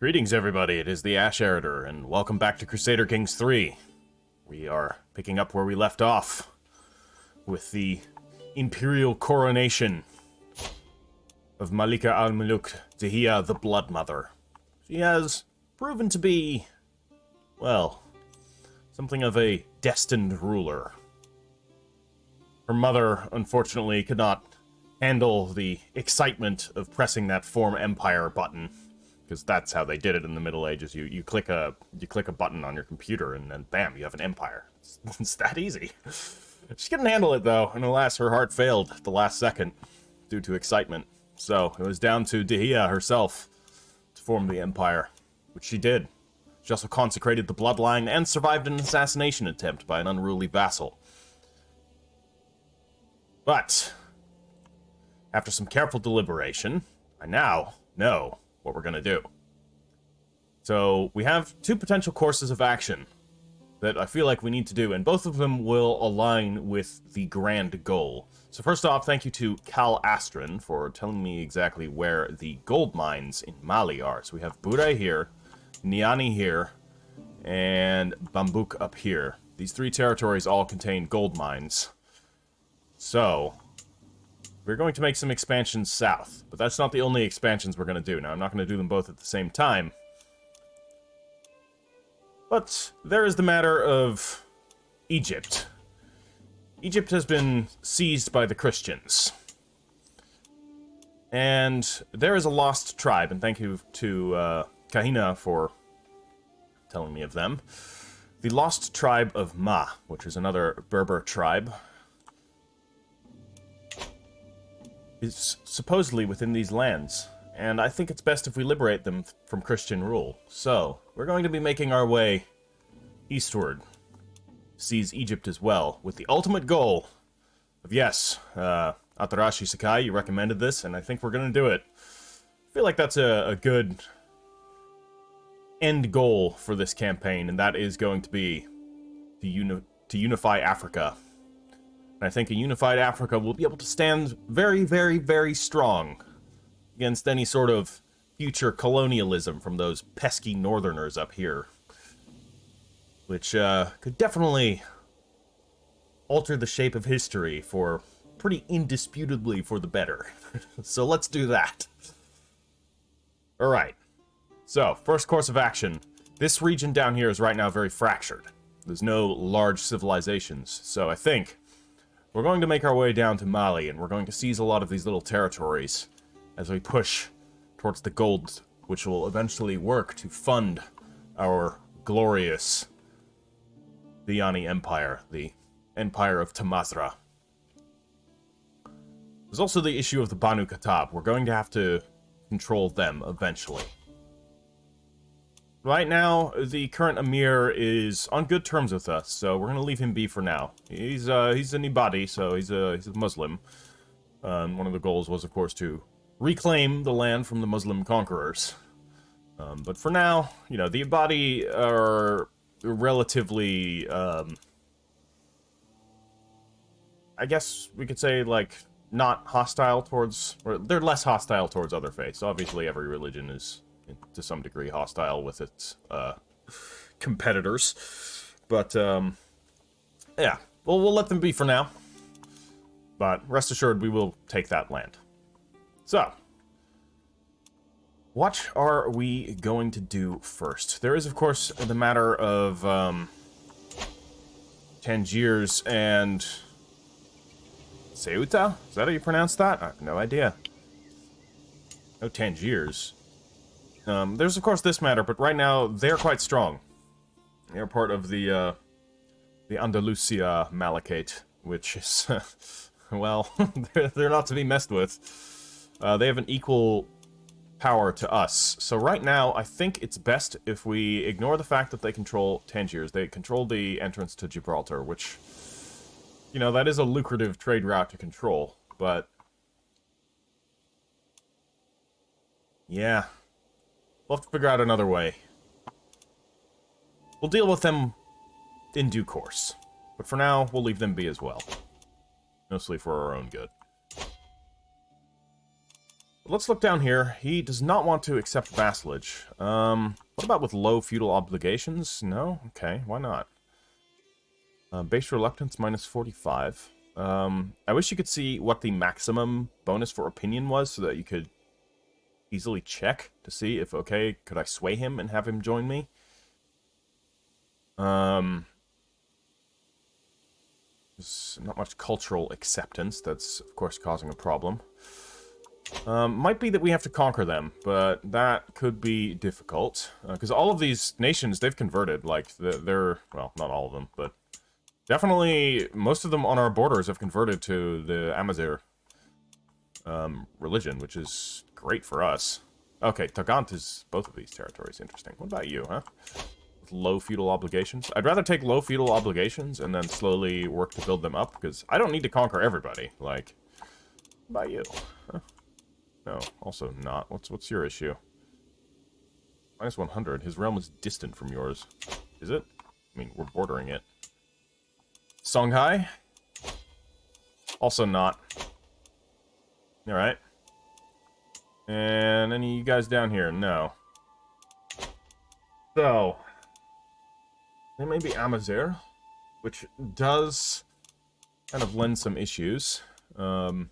Greetings, everybody. It is the Ash Eritor, and welcome back to Crusader Kings 3. We are picking up where we left off with the imperial coronation of Malika Dihya, the Blood Mother. She has proven to be, well, something of a destined ruler. Her mother, unfortunately, could not handle the excitement of pressing that Form Empire button, because that's how they did it in the Middle Ages. You click a button on your computer, and then bam, you have an empire. It's that easy. She couldn't handle it, though, and alas, her heart failed at the last second due to excitement. So it was down to Dihya herself to form the empire, which she did. She also consecrated the bloodline and survived an assassination attempt by an unruly vassal. But after some careful deliberation, I now know what we're going to do. So we have two potential courses of action that I feel like we need to do, and both of them will align with the grand goal. So first off, thank you to Cal Astron for telling me exactly where the gold mines in Mali are. So we have Bure here, Niani here, and Bambouk up here. These three territories all contain gold mines. So we're going to make some expansions south, but that's not the only expansions we're going to do. Now, I'm not going to do them both at the same time. But there is the matter of Egypt. Egypt has been seized by the Christians. And there is a lost tribe, and thank you to Kahina for telling me of them. The lost tribe of Ma, which is another Berber tribe, is supposedly within these lands, and I think it's best if we liberate them from Christian rule. So, we're going to be making our way eastward, seize Egypt as well, with the ultimate goal of, yes, Atarashi Sakai, you recommended this, and I think we're going to do it. I feel like that's a good end goal for this campaign, and that is going to be to unify Africa. I think a unified Africa will be able to stand very, very, very strong against any sort of future colonialism from those pesky northerners up here, which could definitely alter the shape of history for pretty indisputably for the better. So let's do that. Alright, so first course of action. This region down here is right now very fractured. There's no large civilizations, so I think we're going to make our way down to Mali, and we're going to seize a lot of these little territories as we push towards the gold, which will eventually work to fund our glorious Diani Empire, the Empire of Tamazgha. There's also the issue of the Banu Khattab. We're going to have to control them eventually. Right now, the current Emir is on good terms with us, so we're going to leave him be for now. He's an Ibadi, so he's a Muslim. One of the goals was, of course, to reclaim the land from the Muslim conquerors. But for now, you know, the Ibadi are relatively, I guess we could say, like, not hostile towards, or they're less hostile towards other faiths. Obviously, every religion is to some degree hostile with its competitors, but yeah, we'll let them be for now, but rest assured we will take that land. So what are we going to do first? There is, of course, the matter of Tangiers and Ceuta? Is that how you pronounce that? I have no idea. No Tangiers. There's, of course, this matter, but right now, they're quite strong. They're part of the Andalusia Malachate, which is, well, they're not to be messed with. They have an equal power to us. So right now, I think it's best if we ignore the fact that they control Tangiers. They control the entrance to Gibraltar, which, you know, that is a lucrative trade route to control, but yeah. We'll have to figure out another way. We'll deal with them in due course. But for now, we'll leave them be as well. Mostly for our own good. Let's look down here. He does not want to accept vassalage. What about with low feudal obligations? No? Okay, why not? Base reluctance minus 45. I wish you could see what the maximum bonus for opinion was so that you could easily check to see if, okay, could I sway him and have him join me? There's not much cultural acceptance. That's, of course, causing a problem. Might be that we have to conquer them, but that could be difficult. Because all of these nations, they've converted. Like, they're... Well, not all of them, but... Definitely, most of them on our borders have converted to the Amazigh religion, which is great for us. Okay, Tagant is both of these territories. Interesting. What about you, huh? With low feudal obligations? I'd rather take low feudal obligations and then slowly work to build them up, because I don't need to conquer everybody. Like, what about you? Huh? No, also not. What's your issue? Minus 100. His realm is distant from yours. Is it? I mean, we're bordering it. Songhai? Also not. Alright. And any of you guys down here? No. So, there may be Amazigh, which does kind of lend some issues. About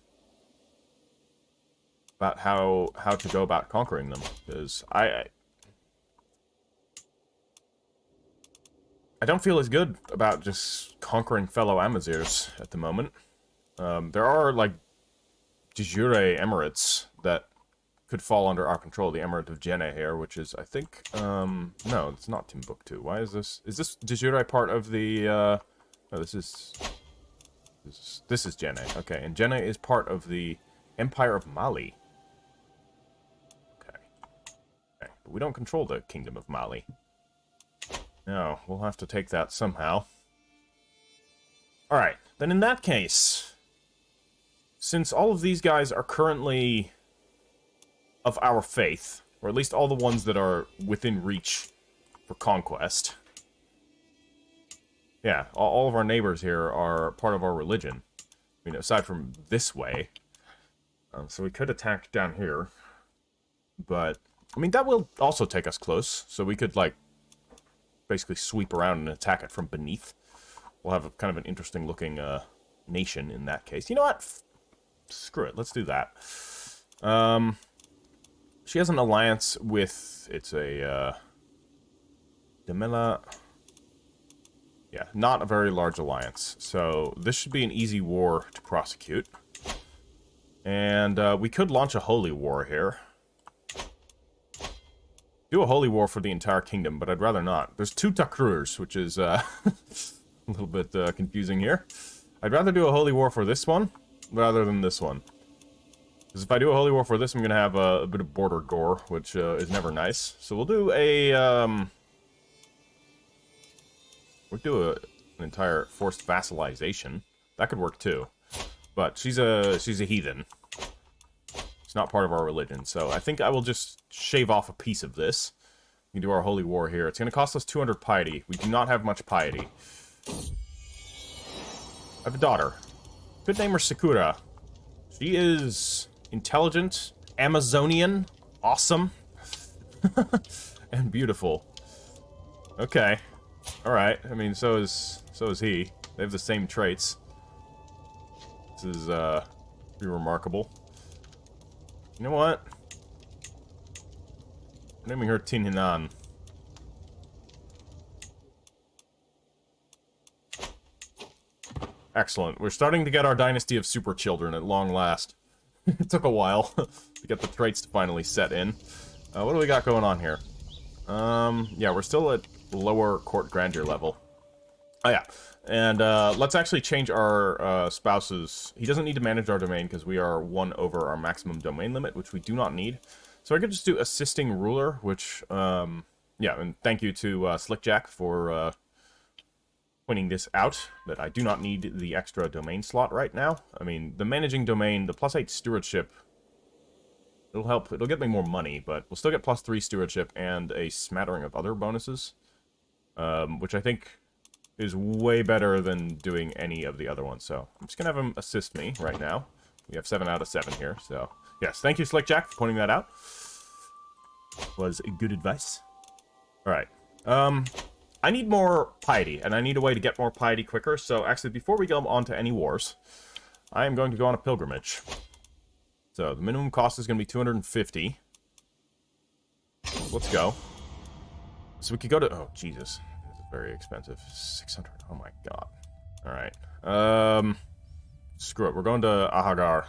how to go about conquering them, because I don't feel as good about just conquering fellow Amazighs at the moment. There are, like, de jure emirates that could fall under our control. The Emirate of Jenne here, which is, I think, no, it's not Timbuktu. Why is this? Is this de jure part of the, no, this is Jenne. Okay, and Jenne is part of the Empire of Mali. Okay, but we don't control the Kingdom of Mali. No, we'll have to take that somehow. Alright, then in that case, since all of these guys are currently of our faith, or at least all the ones that are within reach for conquest, yeah, all of our neighbors here are part of our religion. I mean, aside from this way. So we could attack down here, but, I mean, that will also take us close, so we could, like, basically sweep around and attack it from beneath. We'll have a kind of an interesting looking nation in that case. You know what? Screw it. Let's do that. She has an alliance with... It's a... Demela... Yeah, not a very large alliance. So this should be an easy war to prosecute. And we could launch a holy war here. Do a holy war for the entire kingdom, but I'd rather not. There's 2 Takrurs, which is a little bit confusing here. I'd rather do a holy war for this one, rather than this one. Because if I do a holy war for this, I'm going to have a bit of border gore, which is never nice. So we'll do a... we'll do an entire forced vassalization. That could work too. But she's a heathen. It's not part of our religion, so I think I will just shave off a piece of this. We can do our holy war here. It's going to cost us 200 piety. We do not have much piety. I have a daughter. Could name her Sakura. She is intelligent, Amazonian, awesome, and beautiful. Okay. Alright. I mean, so is he. They have the same traits. This is, pretty remarkable. You know what? I'm naming her Tin Hinan. Excellent. We're starting to get our dynasty of super children at long last. It took a while to get the traits to finally set in. What do we got going on here? Yeah, we're still at lower court grandeur level. Oh, yeah. And, let's actually change our, spouses. He doesn't need to manage our domain because we are 1 over our maximum domain limit, which we do not need. So I could just do assisting ruler, which, yeah, and thank you to, Slickjack for, pointing this out, that I do not need the extra domain slot right now. I mean, the managing domain, the +8 stewardship, it'll help, it'll get me more money, but we'll still get +3 stewardship and a smattering of other bonuses, which I think is way better than doing any of the other ones. So I'm just gonna have him assist me right now. We have 7 out of 7 here, so Yes, thank you, Slickjack, for pointing that out. Was good advice. Alright. I need more piety, and I need a way to get more piety quicker, so actually, before we go on to any wars, I am going to go on a pilgrimage. So, the minimum cost is going to be 250. Let's go. So we could go to... Oh, Jesus. This is very expensive. 600. Oh, my God. Alright. Screw it. We're going to Ahagar.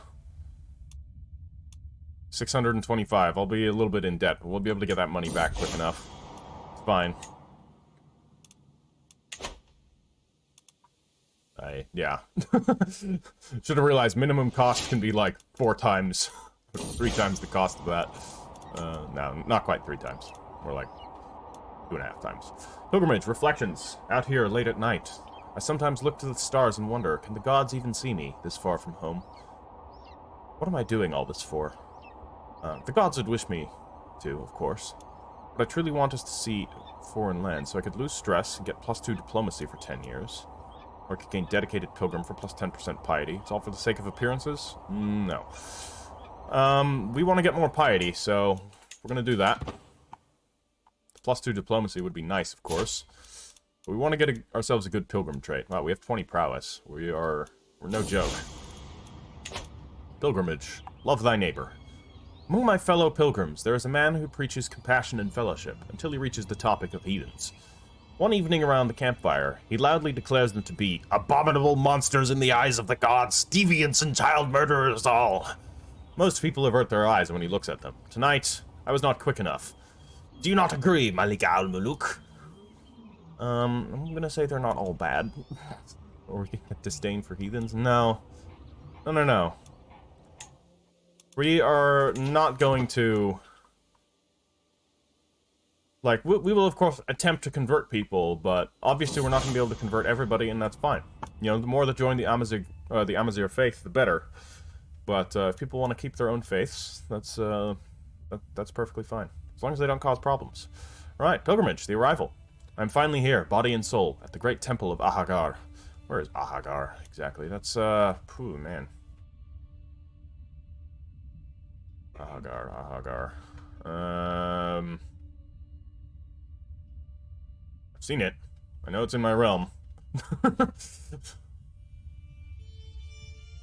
625. I'll be a little bit in debt, but we'll be able to get that money back quick enough. It's fine. Yeah. Should have realized minimum cost can be like 4 times, 3 times the cost of that. No, not quite 3 times. More like 2.5 times. Pilgrimage, reflections. Out here late at night. I sometimes look to the stars and wonder, can the gods even see me this far from home? What am I doing all this for? The gods would wish me to, of course. But I truly want us to see foreign lands, so I could lose stress and get +2 diplomacy for 10 years. Or I could gain dedicated pilgrim for plus 10% piety. It's all for the sake of appearances? No. We want to get more piety, so we're going to do that. +2 diplomacy would be nice, of course. But we want to get ourselves a good pilgrim trait. Wow, we have 20 prowess. We're no joke. Pilgrimage. Love thy neighbor. Among my fellow pilgrims, there is a man who preaches compassion and fellowship, until he reaches the topic of heathens. One evening around the campfire, he loudly declares them to be abominable monsters in the eyes of the gods, deviants and child murderers all. Most people avert their eyes when he looks at them. Tonight, I was not quick enough. Do you not agree, Malika al-Muluk? I'm gonna say they're not all bad. Or disdain for heathens? No. No. We are not going to... Like, we will, of course, attempt to convert people, but obviously we're not going to be able to convert everybody, and that's fine. You know, the more that join the Amazigh faith, the better. But if people want to keep their own faiths, that's perfectly fine. As long as they don't cause problems. Alright, pilgrimage, the arrival. I'm finally here, body and soul, at the great temple of Ahagar. Where is Ahagar, exactly? That's, man. Ahagar. I've seen it. I know it's in my realm. There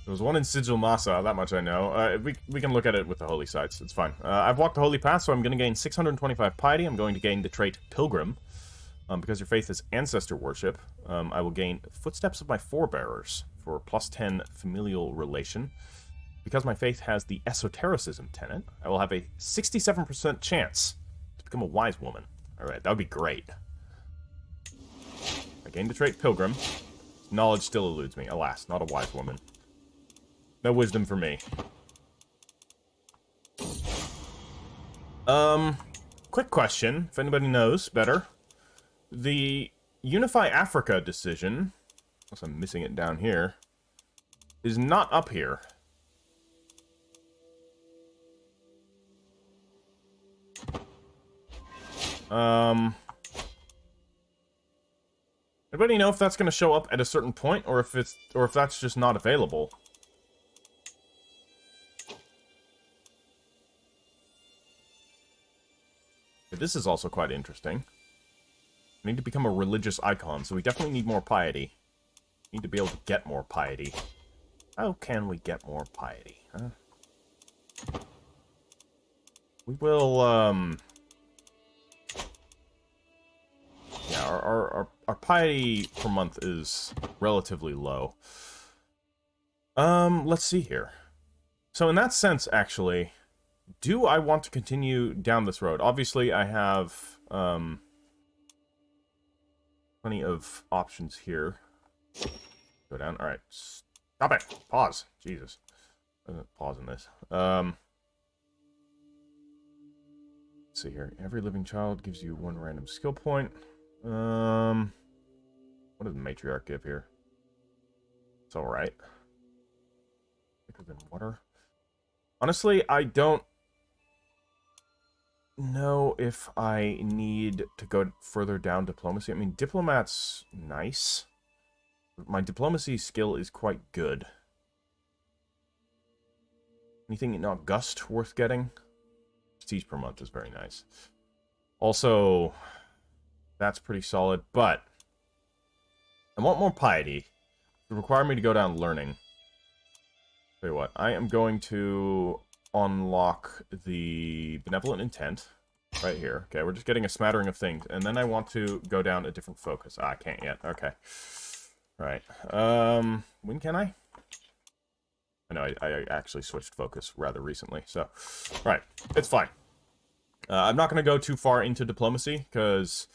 was one in Sigil Masa, that much I know. We can look at it with the holy sites, it's fine. I've walked the holy path, so I'm going to gain 625 piety. I'm going to gain the trait Pilgrim. Because your faith is ancestor worship, I will gain Footsteps of my Forebearers for +10 familial relation. Because my faith has the esotericism tenet, I will have a 67% chance to become a wise woman. Alright, that would be great. I gained the trait Pilgrim. Knowledge still eludes me. Alas, not a wise woman. No wisdom for me. Quick question, if anybody knows better. The Unify Africa decision, unless I'm missing it down here, is not up here. Anybody know if that's going to show up at a certain point, or if that's just not available? This is also quite interesting. I need to become a religious icon, so we definitely need more piety. Need to be able to get more piety. How can we get more piety, huh? We will, yeah, our piety per month is relatively low. Let's see here. So in that sense, actually, do I want to continue down this road? Obviously, I have, plenty of options here. Go down. Alright. Stop it! Pause. Jesus. Pause in this. Let's see here. Every living child gives you 1 random skill point. What does the matriarch give here? It's alright. Thicker than water. Honestly, I don't know if I need to go further down diplomacy. I mean, diplomat's nice. My diplomacy skill is quite good. Anything in August worth getting? Prestige per month is very nice. Also, that's pretty solid, but I want more piety. It require me to go down learning. Tell you what, I am going to unlock the benevolent intent right here. Okay, we're just getting a smattering of things, and then I want to go down a different focus. Ah, I can't yet. Okay. Right. When can I? I know I actually switched focus rather recently, so... Right, it's fine. I'm not going to go too far into diplomacy, because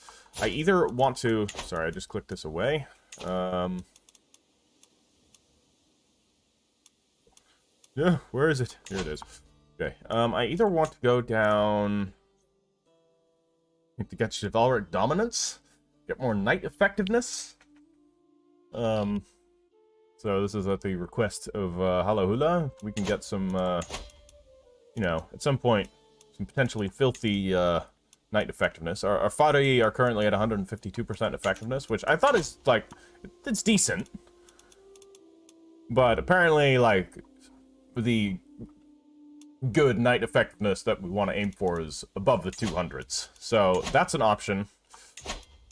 I either want to... Sorry, I just clicked this away. Yeah, where is it? Here it is. Okay, I either want to go down... to get chivalric dominance, get more knight effectiveness. So this is at the request of Halahula. We can get some, you know, at some point, some potentially filthy knight effectiveness. Our Fari are currently at 152% effectiveness, which I thought is, like, it's decent. But apparently, like, the good knight effectiveness that we want to aim for is above the 200s. So that's an option.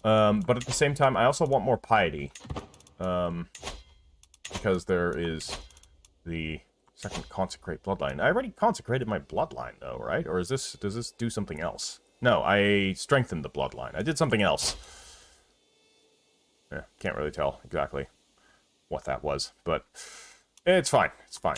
But at the same time, I also want more piety. Because there is the second consecrate bloodline. I already consecrated my bloodline, though, right? Or is this, does this do something else? No, I strengthened the bloodline. I did something else. Yeah, can't really tell exactly what that was, but it's fine. It's fine.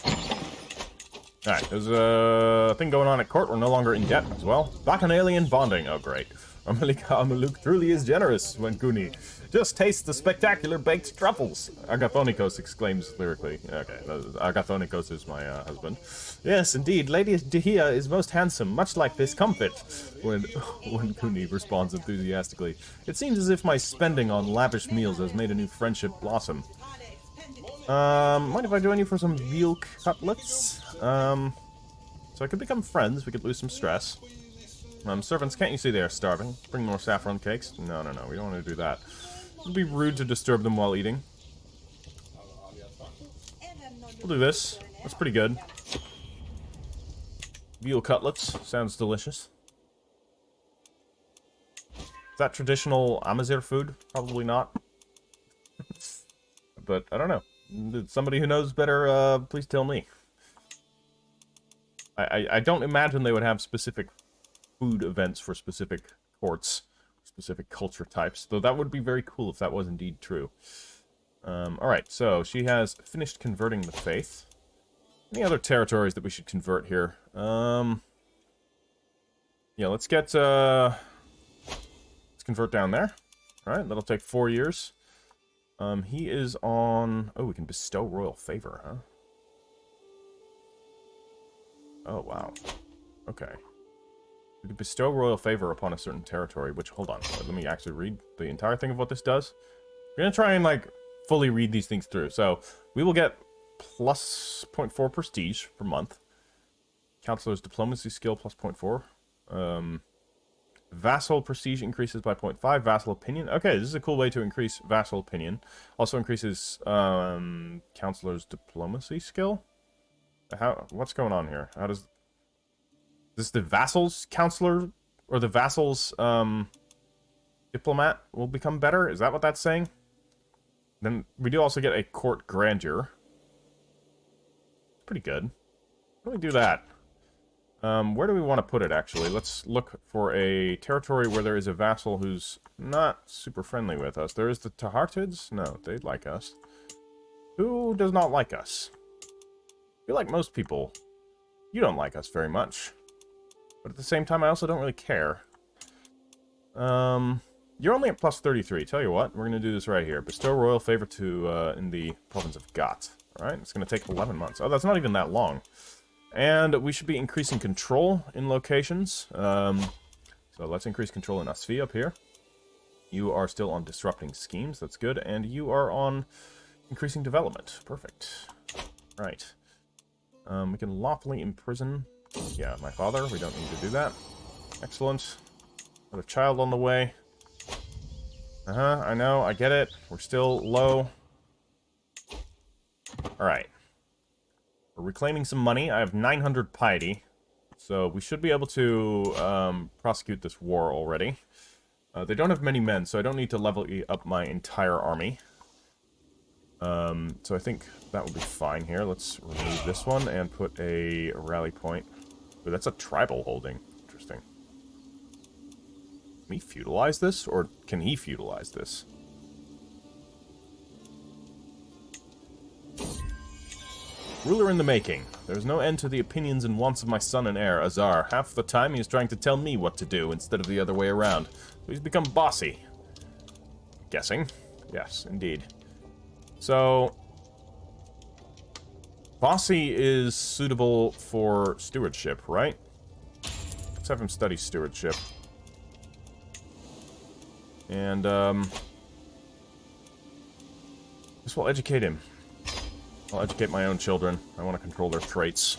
Alright, there's a thing going on at court. We're no longer in debt as well. Bacchanalian bonding. Oh, great. Malika Amaluk truly is generous, Wenkuni. Just taste the spectacular baked truffles. Agathonikos exclaims lyrically. Okay, Agathonikos is my husband. Yes, indeed, Lady Dihya is most handsome, much like this comfort. When Kuni responds enthusiastically. It seems as if my spending on lavish meals has made a new friendship blossom. Mind if I join you for some veal cutlets? So I could become friends, we could lose some stress. Servants, can't you see they are starving? Bring more saffron cakes? No, we don't want to do that. It'd be rude to disturb them while eating. We'll do this. That's pretty good. Veal cutlets. Sounds delicious. Is that traditional Amazigh food? Probably not. But, I don't know. Somebody who knows better, please tell me. I don't imagine they would have specific food events for specific courts, specific culture types, though that would be very cool if that was indeed true. Alright, so she has finished converting the faith. Any other territories that we should convert here? Yeah, let's get, let's convert down there. Alright, that'll take 4 years. He is on... Oh, we can bestow royal favor, huh? Oh, wow. Okay. We can bestow royal favor upon a certain territory, which, hold on, let me actually read the entire thing of what this does. We're going to try and, like, fully read these things through. So, we will get plus 0.4 prestige per month. Counselor's diplomacy skill plus 0.4. Vassal prestige increases by 0.5. Vassal opinion. Okay, this is a cool way to increase vassal opinion. Also increases Counselor's diplomacy skill. What's going on here? How does... Is this the vassal's counselor, or the vassal's diplomat will become better? Is that what that's saying? Then we do also get a court grandeur. Pretty good. Why don't we do that? Where do we want to put it, actually? Let's look for a territory where there is a vassal who's not super friendly with us. There is the Tahartids? No, they like us. Who does not like us? I feel like most people, you don't like us very much. But at the same time, I also don't really care. You're only at plus 33. Tell you what, we're going to do this right here. Bestow royal favor to, in the province of Gat. Alright, it's going to take 11 months. Oh, that's not even that long. And we should be increasing control in locations. So let's increase control in Asfi up here. You are still on disrupting schemes. That's good. And you are on increasing development. Perfect. Right. We can lawfully imprison... Yeah, my father. We don't need to do that. Excellent. Got a child on the way. I know. I get it. We're still low. Alright. We're reclaiming some money. I have 900 piety. So we should be able to prosecute this war already. They don't have many men, so I don't need to level up my entire army. So I think that will be fine here. Let's remove this one and put a rally point. Ooh, that's a tribal holding. Interesting. Can we feudalize this, or can he feudalize this? Ruler in the making. There's no end to the opinions and wants of my son and heir, Azar. Half the time he is trying to tell me what to do, instead of the other way around. So he's become bossy. Guessing. Yes, indeed. So, bossy is suitable for stewardship, right? Let's have him study stewardship. And, this will educate him. I'll educate my own children. I want to control their traits.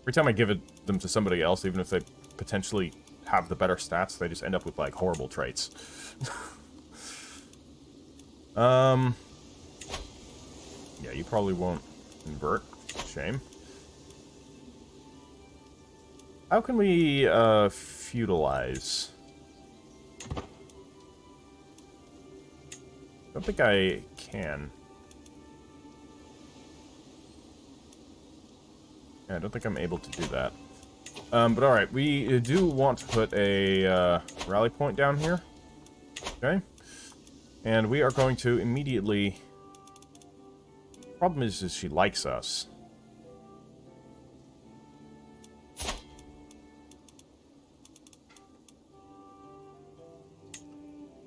Every time I give them to somebody else, even if they potentially have the better stats, they just end up with, like, horrible traits. Yeah, you probably won't invert. Shame. How can we, feudalize? I don't think I can. Yeah, I don't think I'm able to do that. But alright, we do want to put a, rally point down here. Okay. And we are going to immediately... Problem is she likes us.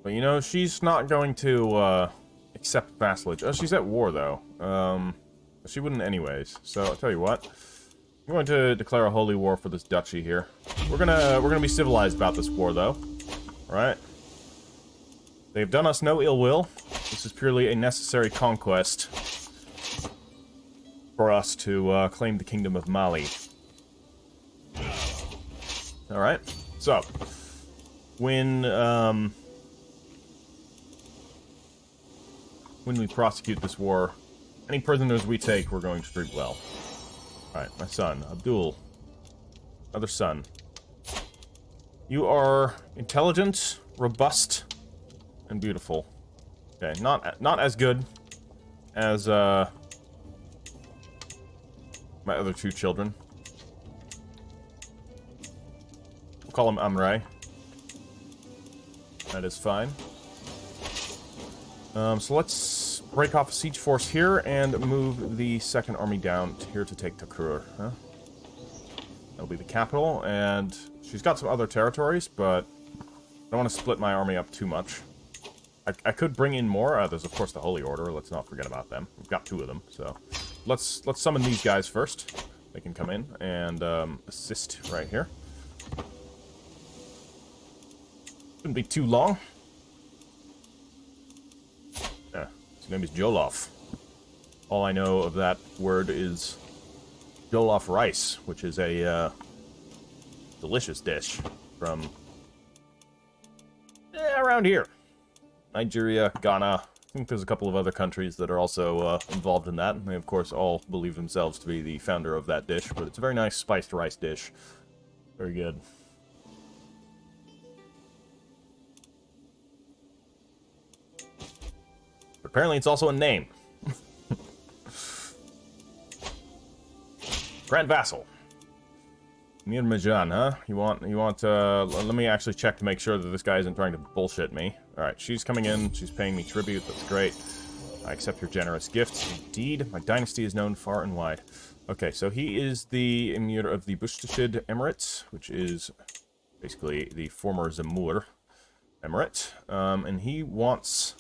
But you know, she's not going to accept vassalage. Oh, she's at war though. She wouldn't anyways. So I'll tell you what. I'm going to declare a holy war for this duchy here. We're gonna be civilized about this war though. Alright. They've done us no ill will. This is purely a necessary conquest for us to claim the kingdom of Mali. Alright, so when we prosecute this war, any prisoners we take, we're going to treat well. Alright, my son, Abdul. Other son. You are intelligent, robust, and beautiful. Okay, not as good as my other two children. We'll call him Amrei. That is fine. So let's break off a siege force here and move the second army down here to take Takrur. Huh? That'll be the capital, and she's got some other territories, but I don't want to split my army up too much. I could bring in more. There's, of course, the Holy Order. Let's not forget about them. We've got two of them, so... Let's summon these guys first. They can come in and assist right here. Shouldn't be too long. Yeah, his name is Jollof. All I know of that word is Jollof rice, which is a delicious dish from around here. Nigeria, Ghana. I think there's a couple of other countries that are also involved in that. And they, of course, all believe themselves to be the founder of that dish. But it's a very nice spiced rice dish. Very good. But apparently it's also a name. Grand Vassal. Mir Majan, huh? You want, let me actually check to make sure that this guy isn't trying to bullshit me. Alright, she's coming in, she's paying me tribute, that's great. I accept your generous gifts, indeed. My dynasty is known far and wide. Okay, so he is the Emir of the Bushtashid Emirates, which is basically the former Zamur Emirate. And he wants...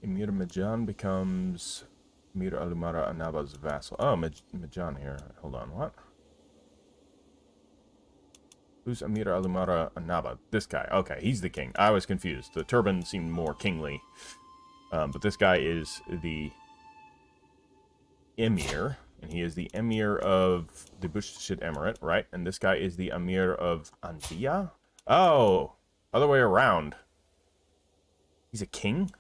Emir Majan becomes... Mir Alumara Anaba's vassal. Oh, Majan here. Hold on, what? Who's Amir Alumara Anaba? This guy. Okay, he's the king. I was confused. The turban seemed more kingly. But this guy is the emir, and he is the emir of the Bushtashid Emirate, right? And this guy is the emir of Anbiya? Oh, other way around. He's a king?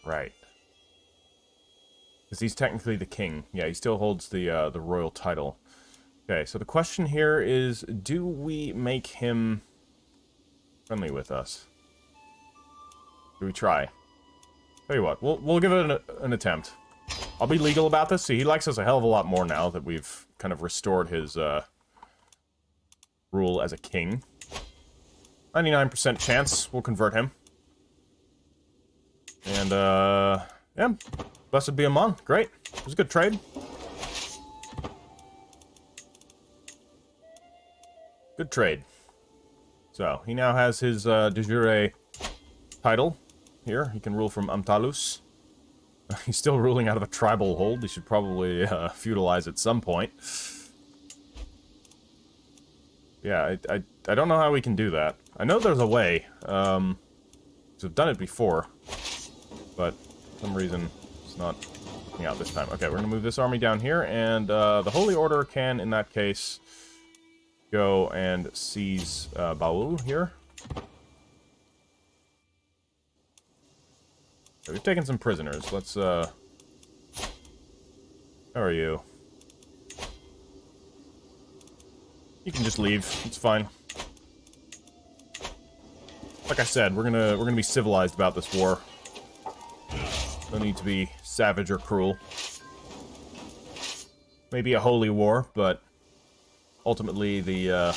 Right. Because he's technically the king. Yeah, he still holds the royal title. Okay, so the question here is, do we make him friendly with us? Do we try? Tell you what, we'll give it an attempt. I'll be legal about this. See, he likes us a hell of a lot more now that we've kind of restored his rule as a king. 99% chance we'll convert him. And, yeah, blessed be Amon. Great. It was a good trade. Good trade. So, he now has his de jure title here. He can rule from Amtalus. He's still ruling out of a tribal hold. He should probably feudalize at some point. Yeah, I don't know how we can do that. I know there's a way. I've done it before. But for some reason, it's not working out this time. Okay, we're going to move this army down here. And the Holy Order can, in that case, go and seize Baul here. Okay, we've taken some prisoners. Let's, how are you? You can just leave. It's fine. Like I said, we're gonna be civilized about this war. No need to be savage or cruel. Maybe a holy war, but ultimately the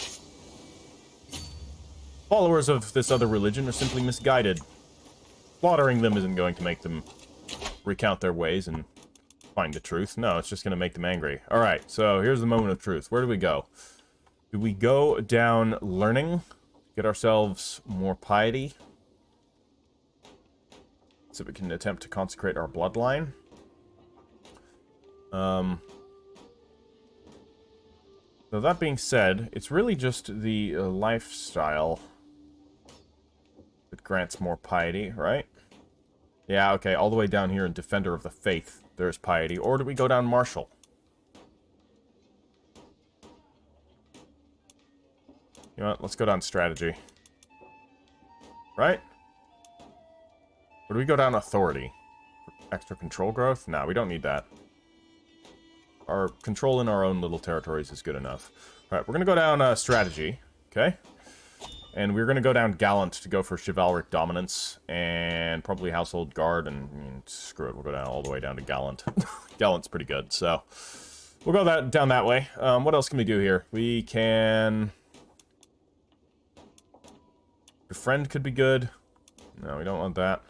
followers of this other religion are simply misguided. Slaughtering them isn't going to make them recount their ways and find the truth. No, it's just going to make them angry. Alright, so here's the moment of truth. Where do we go? Do we go down learning? Get ourselves more piety? So we can attempt to consecrate our bloodline. So that being said, it's really just the lifestyle that grants more piety, right? Yeah, okay, all the way down here in Defender of the Faith, there's piety. Or do we go down Martial? You know what, let's go down Strategy. Right? Or do we go down Authority? Extra control growth? No, we don't need that. Our control in our own little territories is good enough. Alright, we're going to go down Strategy. Okay? And we're going to go down Gallant to go for Chivalric Dominance. And probably Household Guard. And screw it, we'll go down all the way down to Gallant. Gallant's pretty good, so... We'll go down that way. What else can we do here? We can... Befriend could be good. No, we don't want that.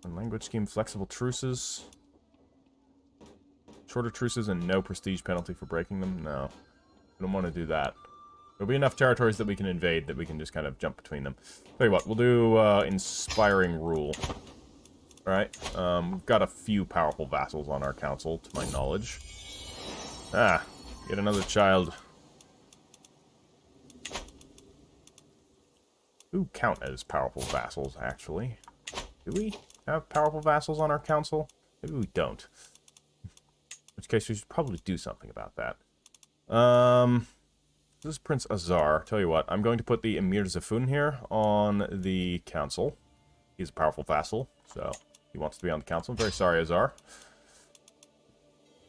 Language scheme, flexible truces. Shorter truces and no prestige penalty for breaking them? No. We don't want to do that. There'll be enough territories that we can invade that we can just kind of jump between them. Tell you what, we'll do Inspiring Rule. Alright, we've got a few powerful vassals on our council, to my knowledge. Ah, yet another child. Who count as powerful vassals, actually? Do we have powerful vassals on our council? Maybe we don't. In which case, we should probably do something about that. This is Prince Azar. Tell you what, I'm going to put the Emir Zafun here on the council. He's a powerful vassal, so he wants to be on the council. I'm very sorry, Azar.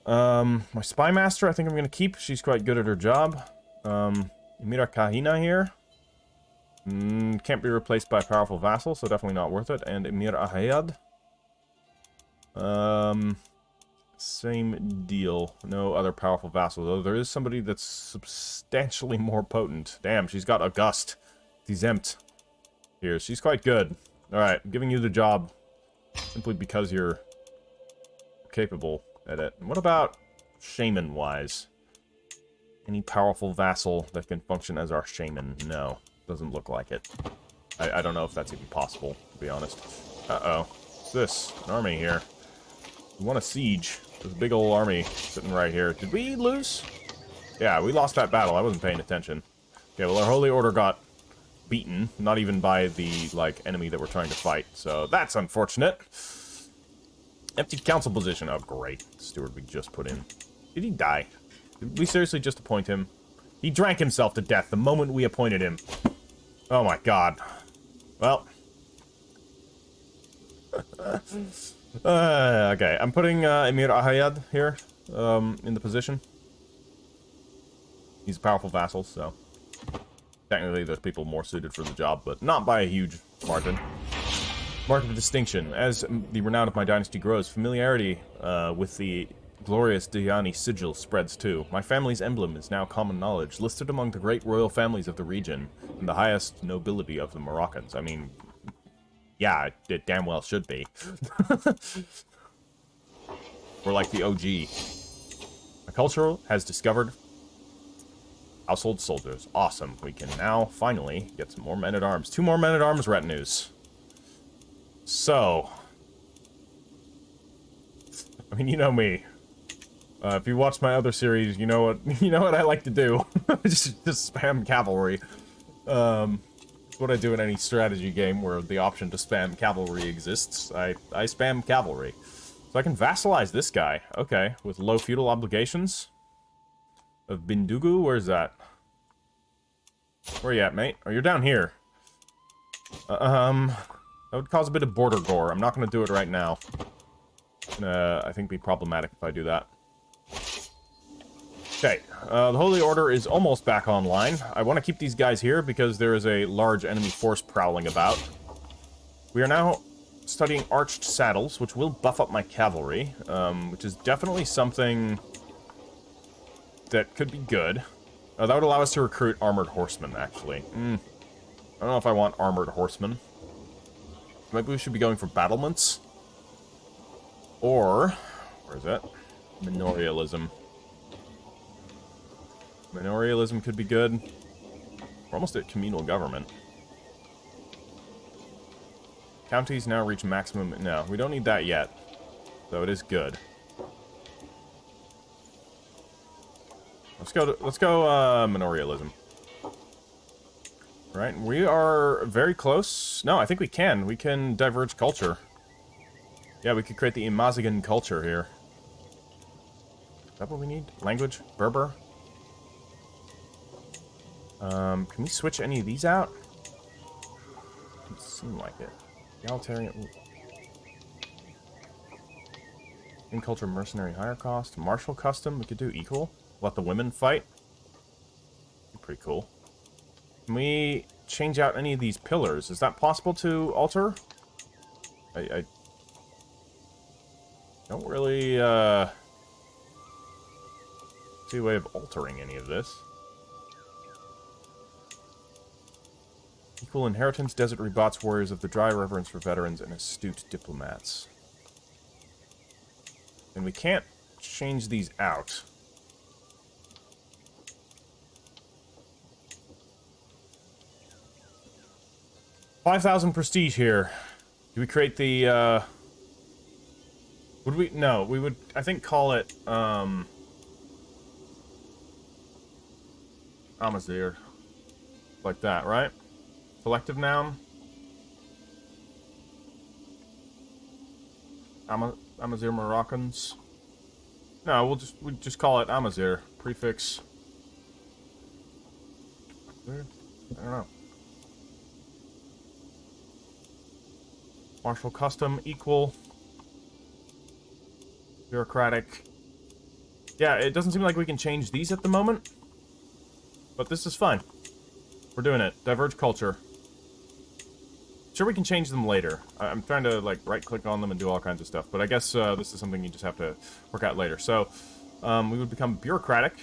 My Spy Master, I think I'm going to keep. She's quite good at her job. Emira Kahina here. Can't be replaced by a powerful vassal, so definitely not worth it. And Emir Ahayad. Same deal. No other powerful vassals. Though there is somebody that's substantially more potent. Damn, she's got August. Exempt. Here, she's quite good. Alright, I'm giving you the job simply because you're capable at it. What about shaman-wise? Any powerful vassal that can function as our shaman? No. Doesn't look like it. I don't know if that's even possible, to be honest. Uh-oh. What's this? An army here. We want a siege. There's a big old army sitting right here. Did we lose? Yeah, we lost that battle. I wasn't paying attention. Okay, well, our Holy Order got beaten. Not even by the, like, enemy that we're trying to fight. So, that's unfortunate. Empty council position. Oh, great. The steward we just put in. Did he die? Did we seriously just appoint him? He drank himself to death the moment we appointed him. Oh my god. Well. Okay, I'm putting Emir Ahayad here in the position. He's a powerful vassal, so technically there's people more suited for the job, but not by a huge margin. Mark of distinction. As the renown of my dynasty grows, familiarity with the glorious Diani sigil spreads too. My family's emblem is now common knowledge, listed among the great royal families of the region, and the highest nobility of the Moroccans. I mean, yeah, it damn well should be. We're like the OG. My culture has discovered household soldiers. Awesome. We can now finally get some more men-at-arms. 2 more men-at-arms retinues. So, I mean, you know me. If you watch my other series, you know what I like to do. just spam cavalry. It's what I do in any strategy game where the option to spam cavalry exists. I spam cavalry. So I can vassalize this guy. Okay, with low feudal obligations. Of Bindugu, where's that? Where you at, mate? Oh, you're down here. That would cause a bit of border gore. I'm not going to do it right now. I think be problematic if I do that. Okay, the Holy Order is almost back online. I want to keep these guys here because there is a large enemy force prowling about. We are now studying arched saddles, which will buff up my cavalry, which is definitely something that could be good. That would allow us to recruit armored horsemen, actually. I don't know if I want armored horsemen. Maybe we should be going for battlements. Or, where is it? Manorialism. Manorialism could be good. We're almost at communal government. Counties now reach maximum. No, we don't need that yet. Though it is good. Let's go manorialism. Right, we are very close. No, I think we can. We can diverge culture. Yeah, we could create the Amazigh culture here. Is that what we need? Language? Berber? Can we switch any of these out? Doesn't seem like it. Egalitarian. In culture, mercenary, higher cost. Martial custom, we could do equal. Let the women fight. Pretty cool. Can we change out any of these pillars? Is that possible to alter? I don't really, see a way of altering any of this. Equal inheritance, desert rebots, warriors of the dry reverence for veterans, and astute diplomats. And we can't change these out. $5,000 prestige here. Do we create the, would we? No, we would, I think, call it, Amazigh. Like that, right? Collective noun. Amazigh Moroccans. No, we'll just call it Amazigh. Prefix. I don't know. Martial custom, equal. Bureaucratic. Yeah, it doesn't seem like we can change these at the moment. But this is fine. We're doing it. Diverge culture. Sure, we can change them later. I'm trying to, like, right-click on them and do all kinds of stuff. But I guess this is something you just have to work out later. So, we would become bureaucratic,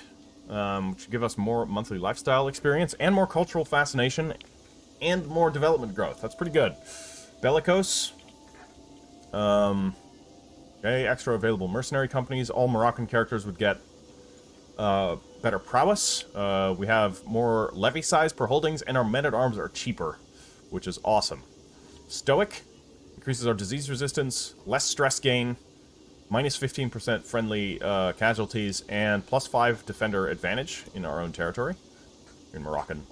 which would give us more monthly lifestyle experience, and more cultural fascination, and more development growth. That's pretty good. Bellicose. Okay, extra available mercenary companies. All Moroccan characters would get better prowess. We have more levy size per holdings, and our men-at-arms are cheaper, which is awesome. Stoic increases our disease resistance, less stress gain, minus 15% friendly casualties, and plus 5 defender advantage in our own territory. In Moroccan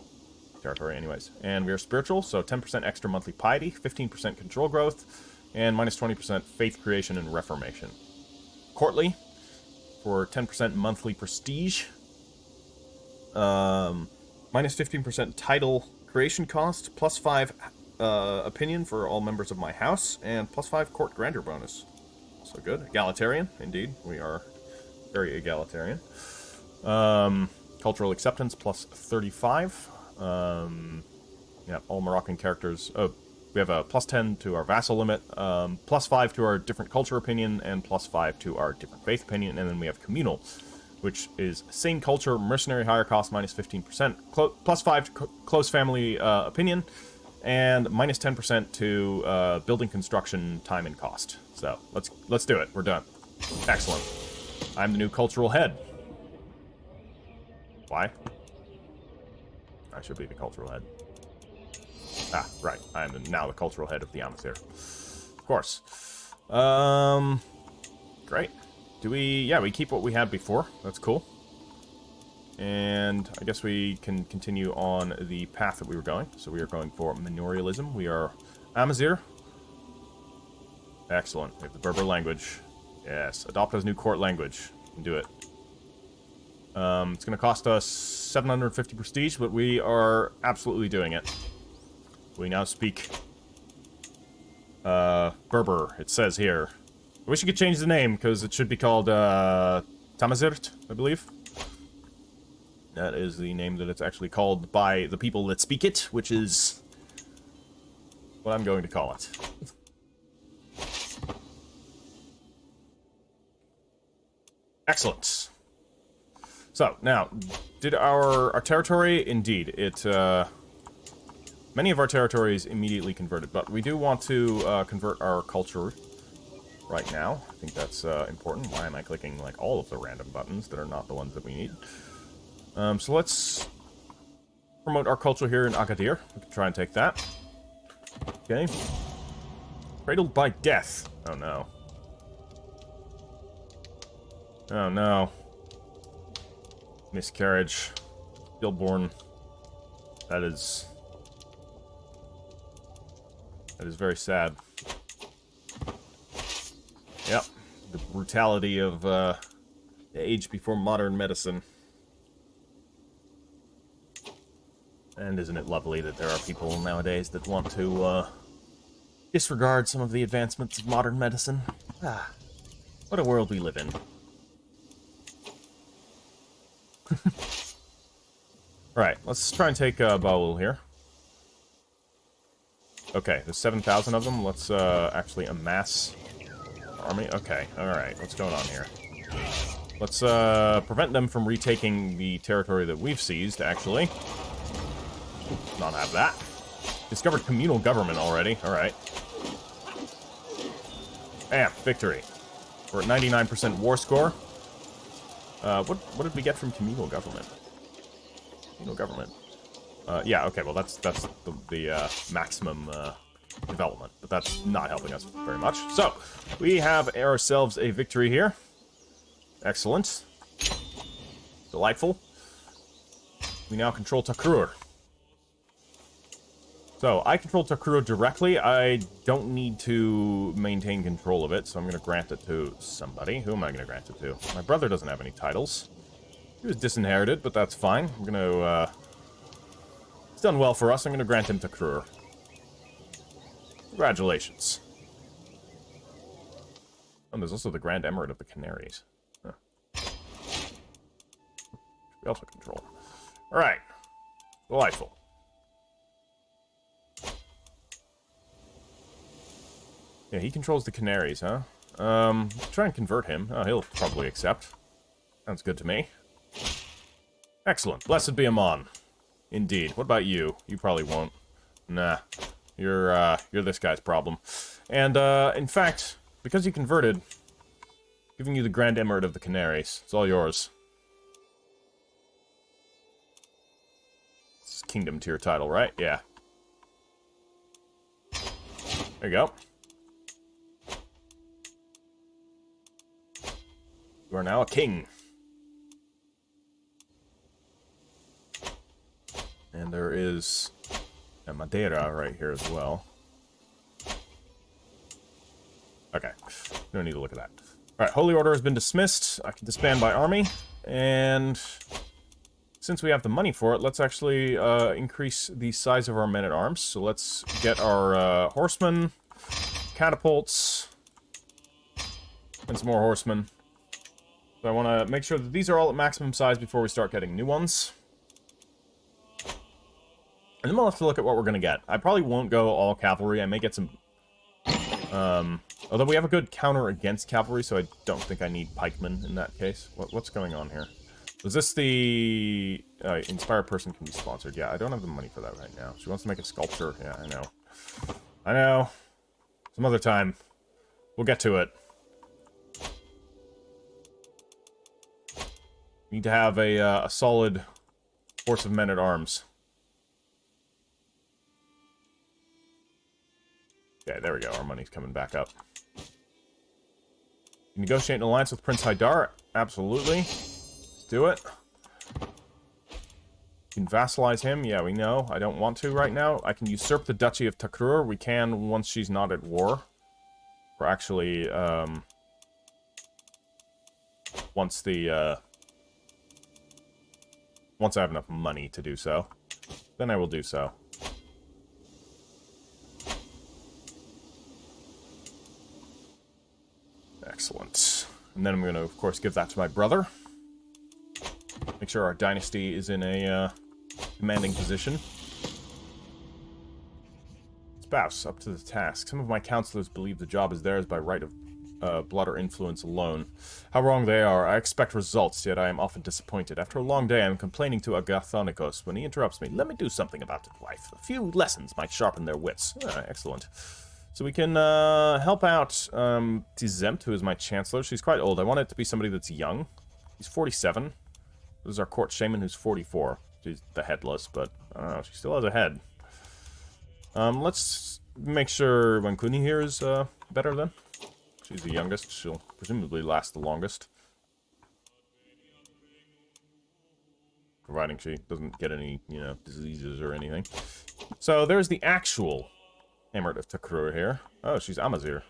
territory, anyways. And we are spiritual, so 10% extra monthly piety, 15% control growth, and minus 20% faith creation and reformation. Courtly, for 10% monthly prestige. Minus 15% title creation cost, plus 5 opinion for all members of my house, and +5 court grandeur bonus. So good. Egalitarian, indeed. We are very egalitarian. Cultural acceptance +35. Yeah, all Moroccan characters. Oh, we have a +10 to our vassal limit, +5 to our different culture opinion, and +5 to our different faith opinion, and then we have communal, which is same culture, mercenary, higher cost, -15%, +5 to close family opinion, and -10% to building construction time and cost. So let's do it. We're done. Excellent. I'm the new cultural head. Why? I should be the cultural head. Ah, right. I am now the cultural head of the Amazigh. Of course. Great. Do we... Yeah, we keep what we had before. That's cool. And I guess we can continue on the path that we were going. So we are going for manorialism. We are Amazigh. Excellent. We have the Berber language. Yes. Adopt as new court language. We can do it. It's going to cost us 750 prestige, but we are absolutely doing it. We now speak Berber, it says here. I wish you could change the name, because it should be called Tamazgha, I believe. That is the name that it's actually called by the people that speak it, which is what I'm going to call it. Excellent. So, now, did our territory? Indeed, it, many of our territories immediately converted, but we do want to convert our culture right now. I think that's important. Why am I clicking, like, all of the random buttons that are not the ones that we need? So let's promote our culture here in Agadir. We can try and take that. Okay. Cradled by death. Oh, no. Oh, no. Miscarriage. Stillborn. That is very sad. Yep. The brutality of the age before modern medicine. And isn't it lovely that there are people nowadays that want to disregard some of the advancements of modern medicine? Ah, what a world we live in. Alright, let's try and take Baul here. Okay, there's 7,000 of them. Let's actually amass army. Okay, alright, what's going on here? Let's prevent them from retaking the territory that we've seized, actually. Not have that. Discovered communal government already. Alright. Bam, victory. We're at 99% war score. What did we get from communal government? Communal government. Yeah, okay, well that's the maximum development, but that's not helping us very much. So, we have ourselves a victory here. Excellent. Delightful. We now control Takrur. So, I control Takrur directly. I don't need to maintain control of it, so I'm going to grant it to somebody. Who am I going to grant it to? My brother doesn't have any titles. He was disinherited, but that's fine. I'm going to, he's done well for us. I'm going to grant him Takrur. Congratulations. Oh, there's also the Grand Emirate of the Canaries. Huh. We also control. Alright. Delightful. Yeah, he controls the Canaries, huh? Try and convert him. Oh, he'll probably accept. Sounds good to me. Excellent. Blessed be Amon. Indeed. What about you? You probably won't. Nah. You're this guy's problem. And, in fact, because you converted, giving you the Grand Emirate of the Canaries. It's all yours. It's kingdom tier title, right? Yeah. There you go. You are now a king. And there is a Madeira right here as well. Okay. No need to look at that. Alright, Holy Order has been dismissed. I can disband my army. And since we have the money for it, let's actually increase the size of our men-at-arms. So let's get our horsemen, catapults, and some more horsemen. So I want to make sure that these are all at maximum size before we start getting new ones. And then we'll have to look at what we're going to get. I probably won't go all cavalry. I may get some... although we have a good counter against cavalry, so I don't think I need pikemen in that case. What's going on here? Was this the... inspired person can be sponsored. Yeah, I don't have the money for that right now. She wants to make a sculpture. Yeah, I know. I know. Some other time. We'll get to it. Need to have a solid force of men-at-arms. Okay, there we go. Our money's coming back up. Negotiate an alliance with Prince Haidar? Absolutely. Let's do it. We can vassalize him. Yeah, we know. I don't want to right now. I can usurp the Duchy of Takrur. We can once she's not at war. Or actually, once I have enough money to do so. Then I will do so. Excellent. And then I'm going to, of course, give that to my brother. Make sure our dynasty is in a commanding position. Spouse, up to the task. Some of my counselors believe the job is theirs by right of blood or influence alone. How wrong they are. I expect results, yet I am often disappointed. After a long day, I am complaining to Agathonikos when he interrupts me. Let me do something about it, wife. A few lessons might sharpen their wits. Excellent. So we can help out Tizemt, who is my chancellor. She's quite old. I want it to be somebody that's young. He's 47. This is our court shaman, who's 44. She's the headless, but I don't know. She still has a head. Let's make sure Wankuni here is better then. She's the youngest. She'll presumably last the longest. Providing she doesn't get any, diseases or anything. So there's the actual Emirate of Takrur here. Oh, she's Amazigh.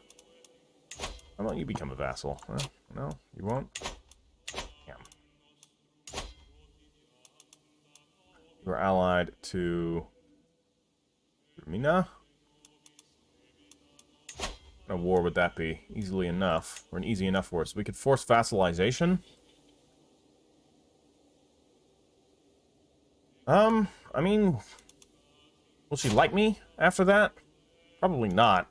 How about you become a vassal? Huh? No, you won't? Damn. You're allied to... Mina? What a war would that be? Easily enough. Or an easy enough war. So we could force vassalization. I mean... Will she like me after that? Probably not.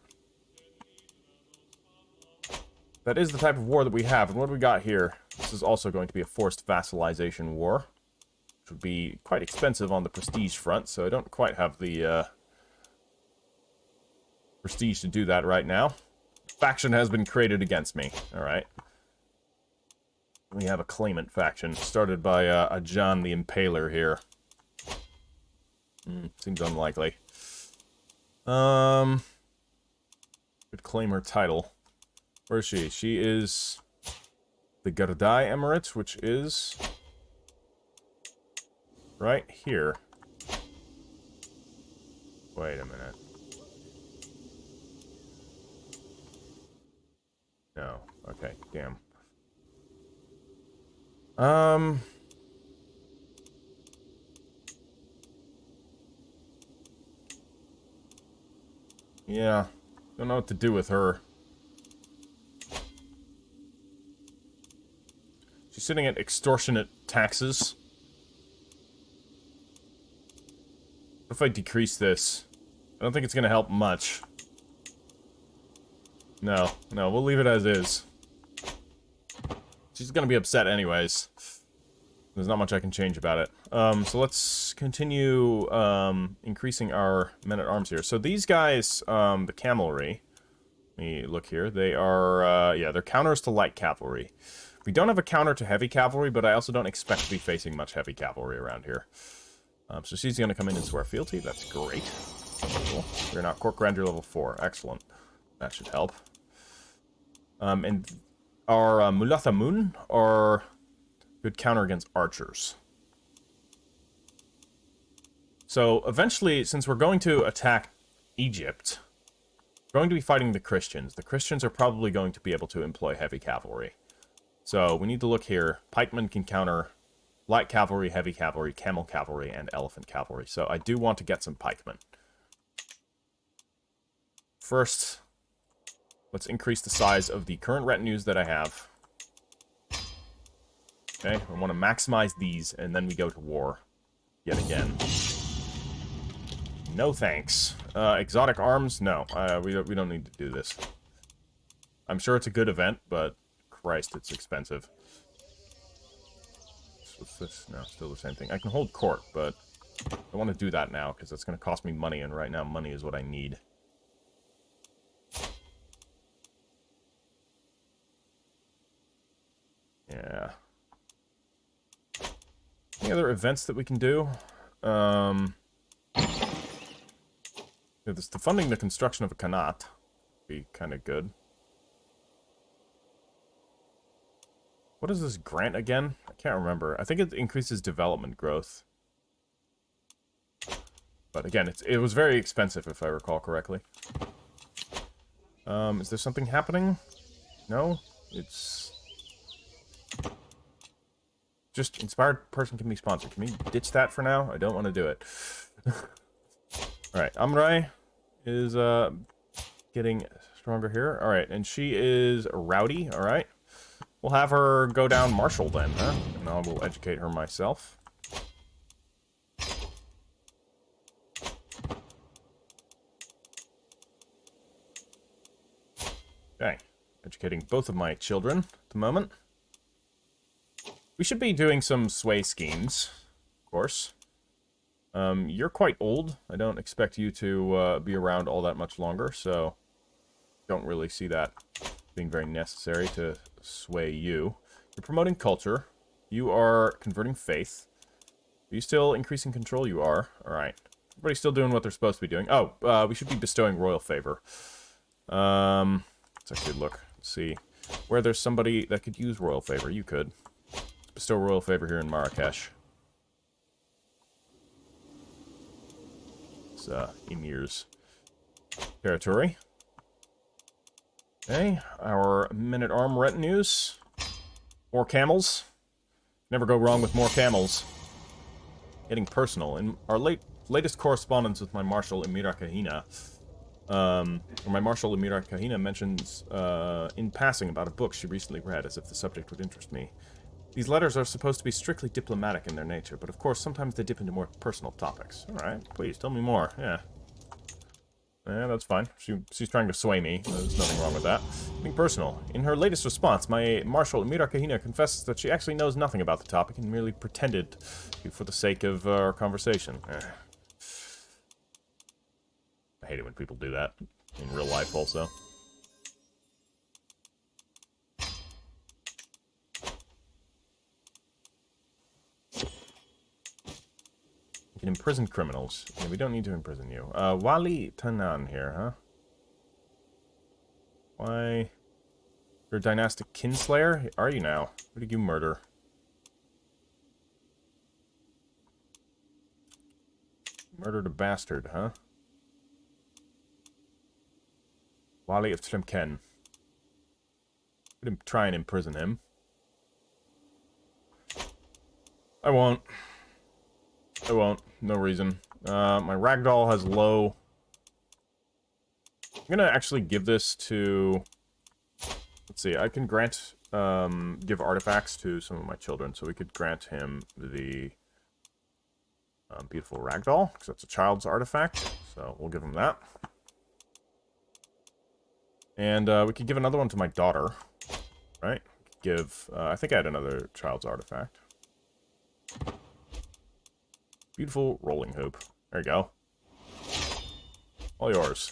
That is the type of war that we have. And what do we got here? This is also going to be a forced vassalization war. Which would be quite expensive on the prestige front, so I don't quite have the prestige to do that right now. Faction has been created against me. Alright. We have a claimant faction, started by a John the Impaler here. Seems unlikely. Could claim her title. Where is she? She is the Gardai Emirate, which is right here. Wait a minute. No. Okay, damn. Yeah. Don't know what to do with her. She's sitting at extortionate taxes. If I decrease this, I don't think it's going to help much. No, we'll leave it as is. She's going to be upset anyways. There's not much I can change about it. So let's continue increasing our men-at-arms here. So these guys, the cavalry, let me look here. They are, yeah, they're counters to light cavalry. We don't have a counter to heavy cavalry, but I also don't expect to be facing much heavy cavalry around here. So she's going to come in and swear fealty. That's great. Cool. We're now court grandeur level 4. Excellent. That should help. And our Mulathamun are good counter against archers. So eventually, since we're going to attack Egypt, we're going to be fighting the Christians. The Christians are probably going to be able to employ heavy cavalry. So we need to look here. Pikemen can counter light cavalry, heavy cavalry, camel cavalry, and elephant cavalry. So I do want to get some pikemen. First, let's increase the size of the current retinues that I have. Okay, I want to maximize these, and then we go to war yet again. No thanks. Exotic arms? No, we don't need to do this. I'm sure it's a good event, but Christ, it's expensive. What's this? No, still the same thing. I can hold court, but I want to do that now, because that's going to cost me money, and right now money is what I need. Yeah. Any other events that we can do? This funding the construction of a Khanat would be kind of good. What is this grant again? I can't remember. I think it increases development growth. But again, it was very expensive, if I recall correctly. Is there something happening? No? It's... just inspired person can be sponsored. Can we ditch that for now? I don't want to do it. Alright, Amazigh is getting stronger here. Alright, and she is rowdy. Alright. We'll have her go down marshal then, huh? And I will educate her myself. Okay. Educating both of my children at the moment. We should be doing some sway schemes, of course. You're quite old. I don't expect you to be around all that much longer, so don't really see that being very necessary to sway you. You're promoting culture. You are converting faith. Are you still increasing control? You are. Alright. Everybody's still doing what they're supposed to be doing. Oh, we should be bestowing royal favor. Let's actually look. Let's see. Where there's somebody that could use royal favor. You could. Bestow royal favor here in Marrakesh. It's Emir's territory. Okay, our men-at-arms retinues. More camels. Never go wrong with more camels. Getting personal. In our latest correspondence with my Marshal Amira Kahina, my Marshal Amira Kahina mentions in passing about a book she recently read, as if the subject would interest me. These letters are supposed to be strictly diplomatic in their nature, but of course sometimes they dip into more personal topics. Alright, please, tell me more. Yeah. Yeah, that's fine. She's trying to sway me. There's nothing wrong with that. Being personal. In her latest response, my Marshal Amira Kahina confesses that she actually knows nothing about the topic and merely pretended to for the sake of our conversation. I hate it when people do that. In real life, also. You can imprison criminals. Yeah, we don't need to imprison you. Wali Tanan here, huh? Why? You're a dynastic kinslayer? Are you now? Who did you murder? Murdered a bastard, huh? Wali of Tlemken. I'm gonna try and imprison him. I won't. I won't. No reason. My ragdoll has low... I'm gonna actually give this to... Let's see, I can grant... give artifacts to some of my children, so we could grant him the... beautiful ragdoll, because that's a child's artifact, so we'll give him that. And we could give another one to my daughter, right? Give... I think I had another child's artifact. Beautiful rolling hoop. There you go. All yours.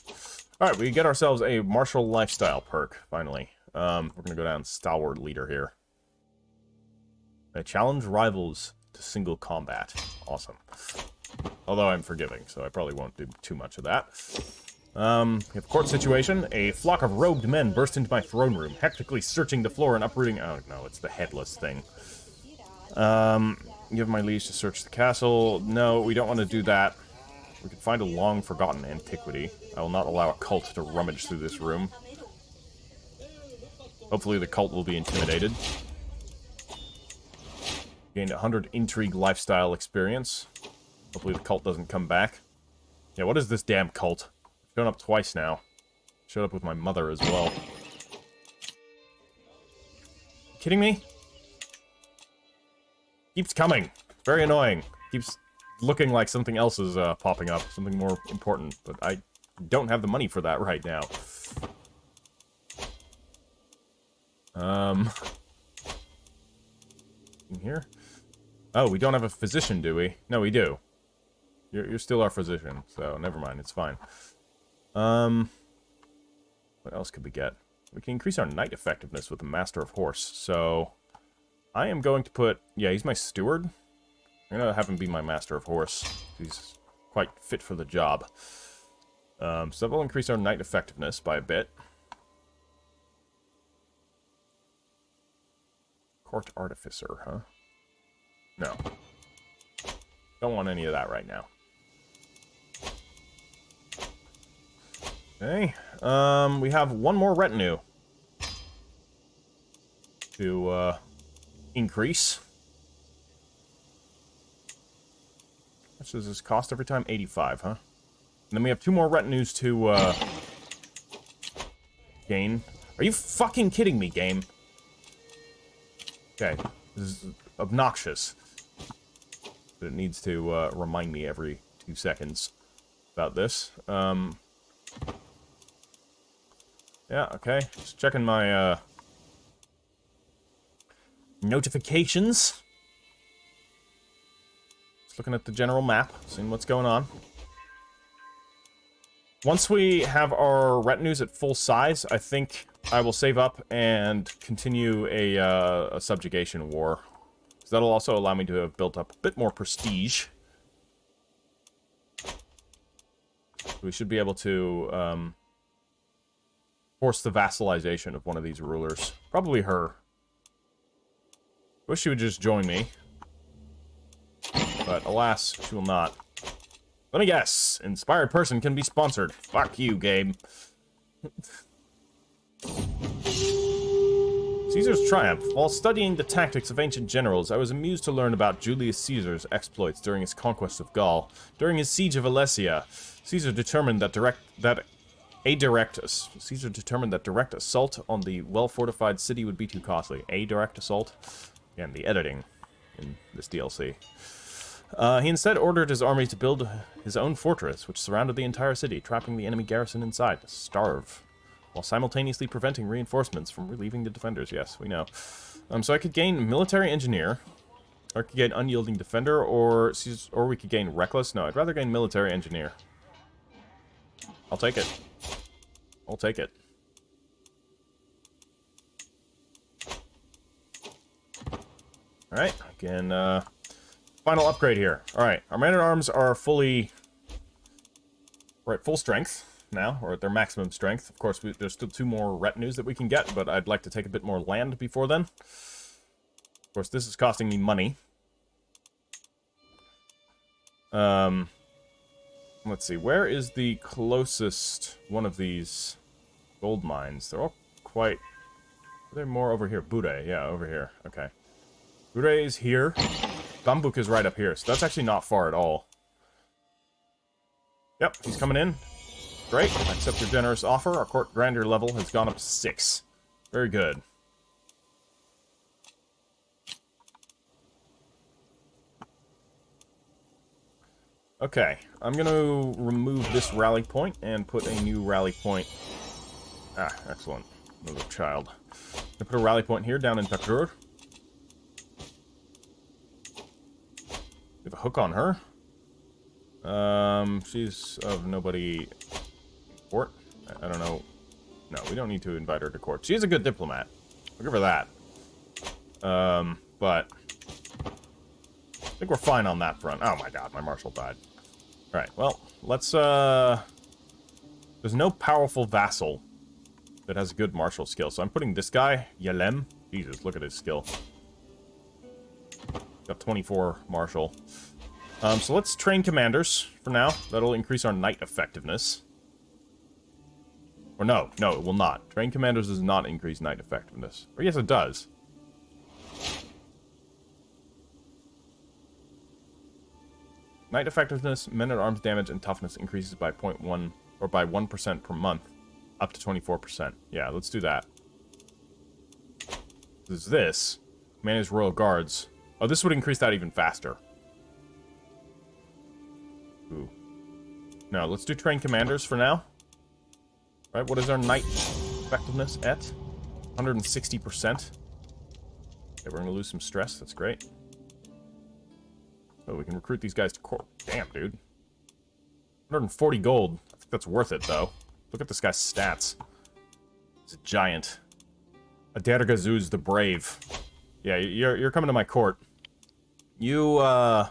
Alright, we get ourselves a martial lifestyle perk, finally. We're gonna go down stalwart leader here. I challenge rivals to single combat. Awesome. Although I'm forgiving, so I probably won't do too much of that. We have court situation. A flock of robed men burst into my throne room, hectically searching the floor and uprooting... Oh, no, it's the headless thing. Give my liege to search the castle. No, we don't want to do that. We can find a long-forgotten antiquity. I will not allow a cult to rummage through this room. Hopefully the cult will be intimidated. Gained 100 intrigue lifestyle experience. Hopefully the cult doesn't come back. Yeah, what is this damn cult? Shown up twice now. Showed up with my mother as well. Kidding me? Keeps coming. Very annoying. Keeps looking like something else is popping up. Something more important. But I don't have the money for that right now. In here? Oh, we don't have a physician, do we? No, we do. You're still our physician, so never mind, it's fine. What else could we get? We can increase our knight effectiveness with the Master of Horse, so... I am going to put... Yeah, he's my steward. I'm gonna have him be my Master of Horse. He's quite fit for the job. So that will increase our knight effectiveness by a bit. Court Artificer, huh? No. Don't want any of that right now. Okay. We have one more retinue to increase. How much does this cost every time? 85, huh? And then we have 2 more retinues to gain. Are you fucking kidding me, game? Okay, this is obnoxious. But it needs to remind me every 2 seconds about this. Yeah, okay. Just checking my notifications. Just looking at the general map, seeing what's going on. Once we have our retinues at full size, I think I will save up and continue a subjugation war. So that'll also allow me to have built up a bit more prestige. We should be able to force the vassalization of one of these rulers. Probably her. Wish she would just join me. But alas, she will not. Let me guess. Inspired person can be sponsored. Fuck you, game. Caesar's triumph. While studying the tactics of ancient generals, I was amused to learn about Julius Caesar's exploits during his conquest of Gaul. During his siege of Alesia, Caesar determined that direct assault on the well-fortified city would be too costly. A direct assault? Again, the editing in this DLC. He instead ordered his army to build his own fortress, which surrounded the entire city, trapping the enemy garrison inside to starve, while simultaneously preventing reinforcements from relieving the defenders. Yes, we know. So I could gain military engineer, or I could gain unyielding defender, or we could gain reckless. No, I'd rather gain military engineer. I'll take it. I'll take it. Alright, again, final upgrade here. Alright, our men-at-arms are fully... We're at full strength now, or at their maximum strength. Of course, there's still 2 more retinues that we can get, but I'd like to take a bit more land before then. Of course, this is costing me money. Let's see, where is the closest one of these gold mines? They're all quite... Are there more over here? Bude, yeah, over here. Okay. Bude is here. Bambuk is right up here, so that's actually not far at all. Yep, he's coming in. Great, I accept your generous offer. Our court grandeur level has gone up to 6. Very good. Okay, I'm going to remove this rally point and put a new rally point. Ah, excellent. Another child. I put a rally point here down in Takrur. We have a hook on her. She's of nobody court. I don't know. No, we don't need to invite her to court. She's a good diplomat. I'll give her that. But I think we're fine on that front. Oh my god, my marshal died. Alright, well, let's, there's no powerful vassal that has a good martial skill, so I'm putting this guy, Yalem. Jesus, look at his skill. Got 24 martial. So let's train commanders for now. That'll increase our knight effectiveness. Or no, it will not. Train commanders does not increase knight effectiveness. Or yes, it does. Knight effectiveness, men-at-arms damage, and toughness increases by 0.1 or by 1% per month, up to 24%. Yeah, let's do that. There's this. Manage royal guards. Oh, this would increase that even faster. Ooh. No, let's do train commanders for now. Right, what is our knight effectiveness at? 160%. Okay, we're gonna lose some stress. That's great. Oh, we can recruit these guys to court. Damn, dude. 140 gold. I think that's worth it, though. Look at this guy's stats. He's a giant. Adergazuz the Brave. Yeah, you're coming to my court. You, Oh,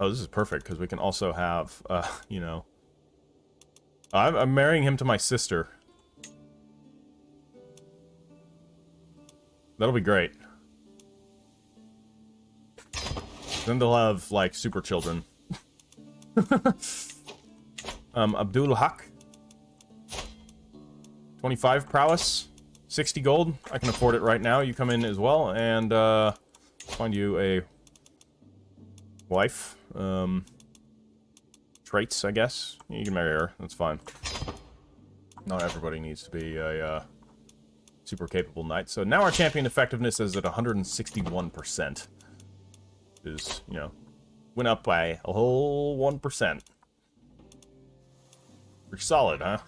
this is perfect, because we can also have, you know... I'm marrying him to my sister. That'll be great. Then they'll have, like, super children. Abdul Haq. 25 prowess. 60 gold. I can afford it right now. You come in as well, and, find you a wife. Traits, I guess. You can marry her. That's fine. Not everybody needs to be a, super capable knight. So now our champion effectiveness is at 161%. Is, you know, went up by a whole 1%. Pretty solid, huh?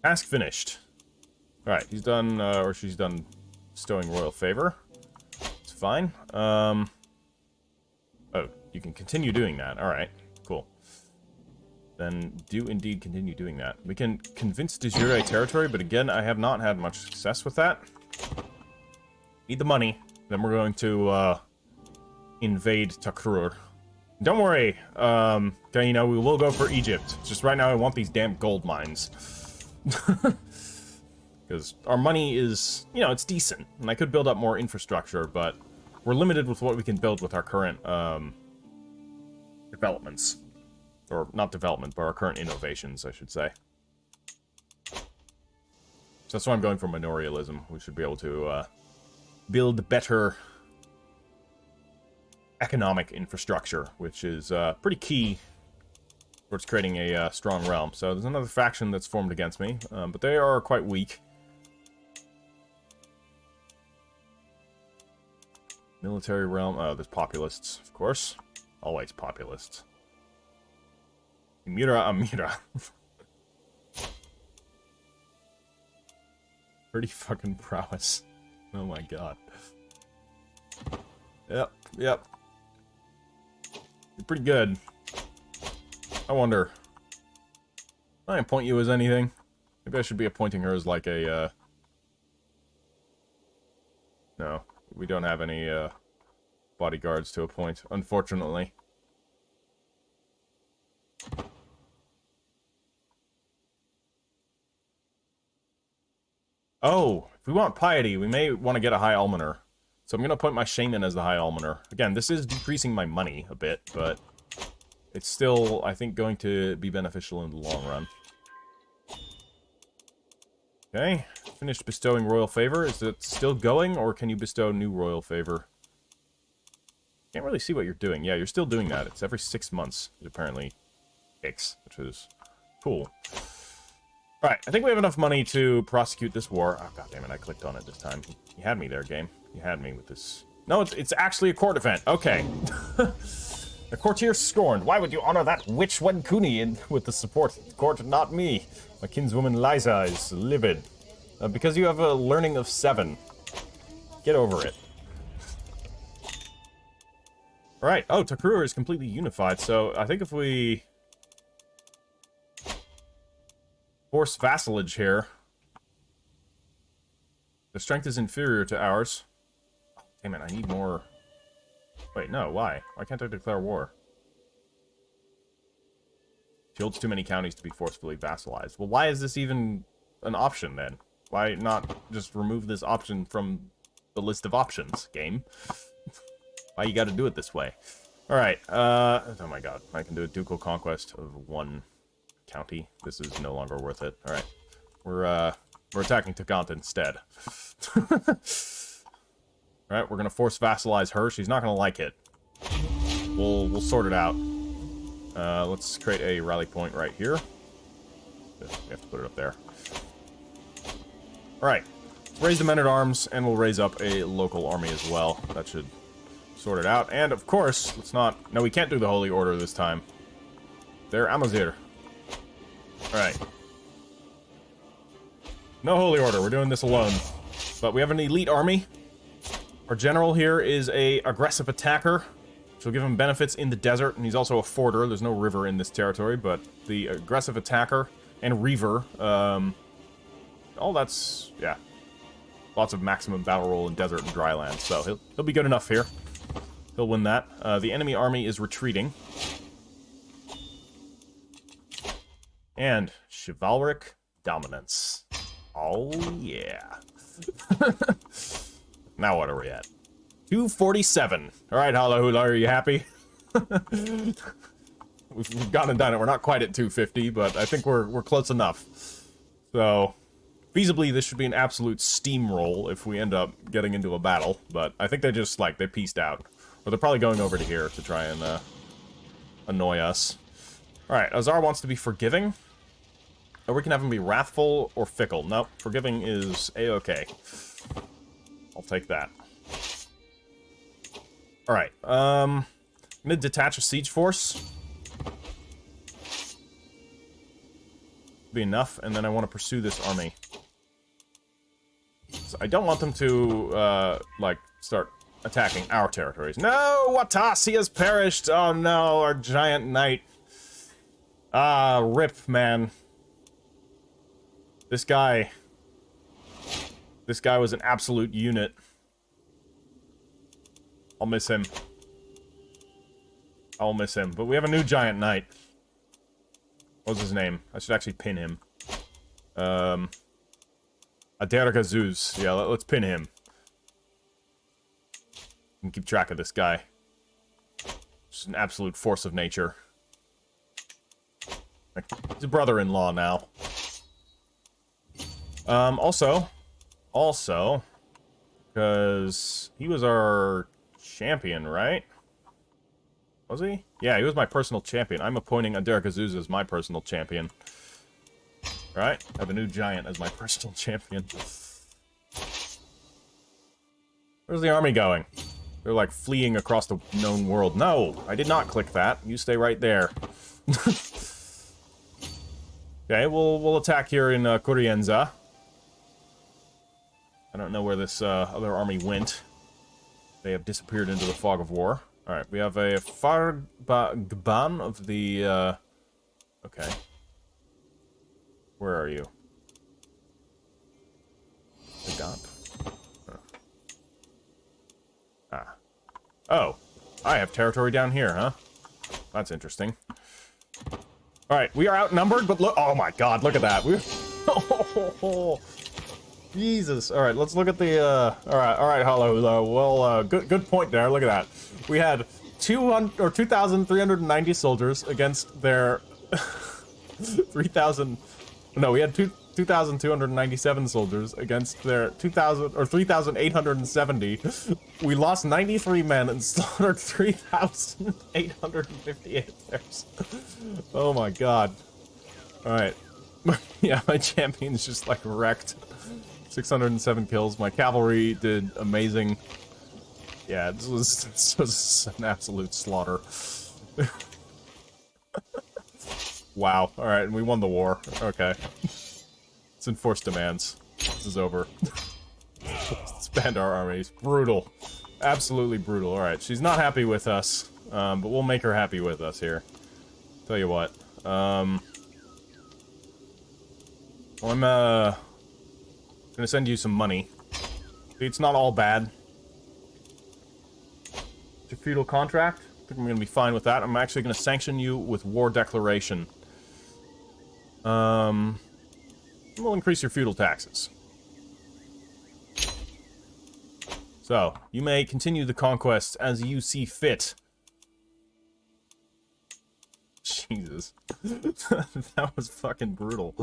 Task finished. Alright, he's done, or she's done bestowing royal favor. It's fine. Oh, you can continue doing that. Alright, cool. Then do indeed continue doing that. We can convince de jure territory, but again, I have not had much success with that. Need the money. Then we're going to, invade Takrur. Don't worry, okay, you know, we will go for Egypt. Just right now I want these damn gold mines. Because our money is, you know, it's decent. And I could build up more infrastructure, but we're limited with what we can build with our current, developments. Or, not development, but our current innovations, I should say. So that's why I'm going for manorialism. We should be able to, build better economic infrastructure, which is pretty key towards creating a strong realm. So there's another faction that's formed against me, but they are quite weak. Military realm. Oh, there's populists, of course. Always populists. Amira. 30 fucking prowess. Oh my god. Yep. You're pretty good. I wonder. I didn't appoint you as anything. Maybe I should be appointing her as like a, No, we don't have any, bodyguards to appoint, unfortunately. Oh, if we want piety, we may want to get a High Almoner. So I'm going to appoint my Shaman as the High Almoner. Again, this is decreasing my money a bit, but it's still, I think, going to be beneficial in the long run. Okay, finished bestowing royal favor. Is it still going, or can you bestow new royal favor? Can't really see what you're doing. Yeah, you're still doing that. It's every 6 months, it apparently takes, which is cool. Alright, I think we have enough money to prosecute this war. Oh, god damn it, I clicked on it this time. You had me there, game. You had me with this. No, it's actually a court event. Okay. The courtier scorned. Why would you honor that witch Wenkuni with the support of the court, not me? My kinswoman Liza is livid. Because you have a learning of 7. Get over it. Alright, oh, Takrur is completely unified, so I think if we force vassalage here, the strength is inferior to ours. Oh, damn it, I need more. Wait, no, why? Why can't I declare war? She holds too many counties to be forcefully vassalized. Well, why is this even an option, then? Why not just remove this option from the list of options, game? Why you gotta do it this way? Alright, oh my god. I can do a ducal conquest of 1 county. This is no longer worth it. Alright. We're attacking Tagant instead. Right, we're gonna force vassalize her. She's not gonna like it. We'll sort it out. Let's create a rally point right here. We have to put it up there. Alright. Raise the men-at-arms, and we'll raise up a local army as well. That should sort it out. And, of course, let's not... No, we can't do the Holy Order this time. They're Amazigh. Alright. No Holy Order. We're doing this alone. But we have an elite army. Our general here is a aggressive attacker, which will give him benefits in the desert, and he's also a forter. There's no river in this territory, but the aggressive attacker and reaver, all that's, yeah, lots of maximum battle roll in desert and dry land, so he'll be good enough here. He'll win that. The enemy army is retreating. And chivalric dominance. Oh, yeah. Now what are we at? 247. All right, Hula, are you happy? We've gone and done it. We're not quite at 250, but I think we're close enough. So, feasibly, this should be an absolute steamroll if we end up getting into a battle. But I think they just, like, they pieced out. Or they're probably going over to here to try and annoy us. All right, Azar wants to be forgiving. Or we can have him be wrathful or fickle. Nope, forgiving is A-okay. I'll take that. Alright, I'm gonna detach a siege force. Be enough, and then I want to pursue this army. So I don't want them to, like, start attacking our territories. No! Watasi has perished! Oh no, our giant knight. Ah, rip, man. This guy was an absolute unit. I'll miss him. I'll miss him. But we have a new giant knight. What's his name? I should actually pin him. Aderga Zeus. Yeah, let's pin him. And keep track of this guy. Just an absolute force of nature. He's a brother-in-law now. Also, because he was our champion, right? Was he? Yeah, he was my personal champion. I'm appointing Aderga Zeus as my personal champion. Right? I have a new giant as my personal champion. Where's the army going? They're like fleeing across the known world. No, I did not click that. You stay right there. Okay, we'll attack here in Corienza. I don't know where this other army went. They have disappeared into the fog of war. Alright, we have a Fargban of the, okay. Where are you? Agap. Oh. Ah. Oh. I have territory down here, huh? That's interesting. Alright, we are outnumbered, but look- oh my god, look at that. We're- Jesus. Alright, let's look at the, alright, hello. Well, good point there, look at that. We had 2,390 soldiers against their 3,000... No, we had 2,297 soldiers against their 2,000 or 3,870. We lost 93 men and slaughtered 3,858 theirs. Oh my god. Alright. Yeah, my champion's just like wrecked. 607 kills. My cavalry did amazing. Yeah, this was an absolute slaughter. Wow. Alright, and we won the war. Okay. Let's enforce demands. This is over. Expand our armies. Brutal. Absolutely brutal. Alright, she's not happy with us. But we'll make her happy with us here. Tell you what. I'm gonna send you some money. It's not all bad. It's a feudal contract. I think I'm gonna be fine with that. I'm actually gonna sanction you with war declaration. We'll increase your feudal taxes. So, you may continue the conquest as you see fit. Jesus. That was fucking brutal.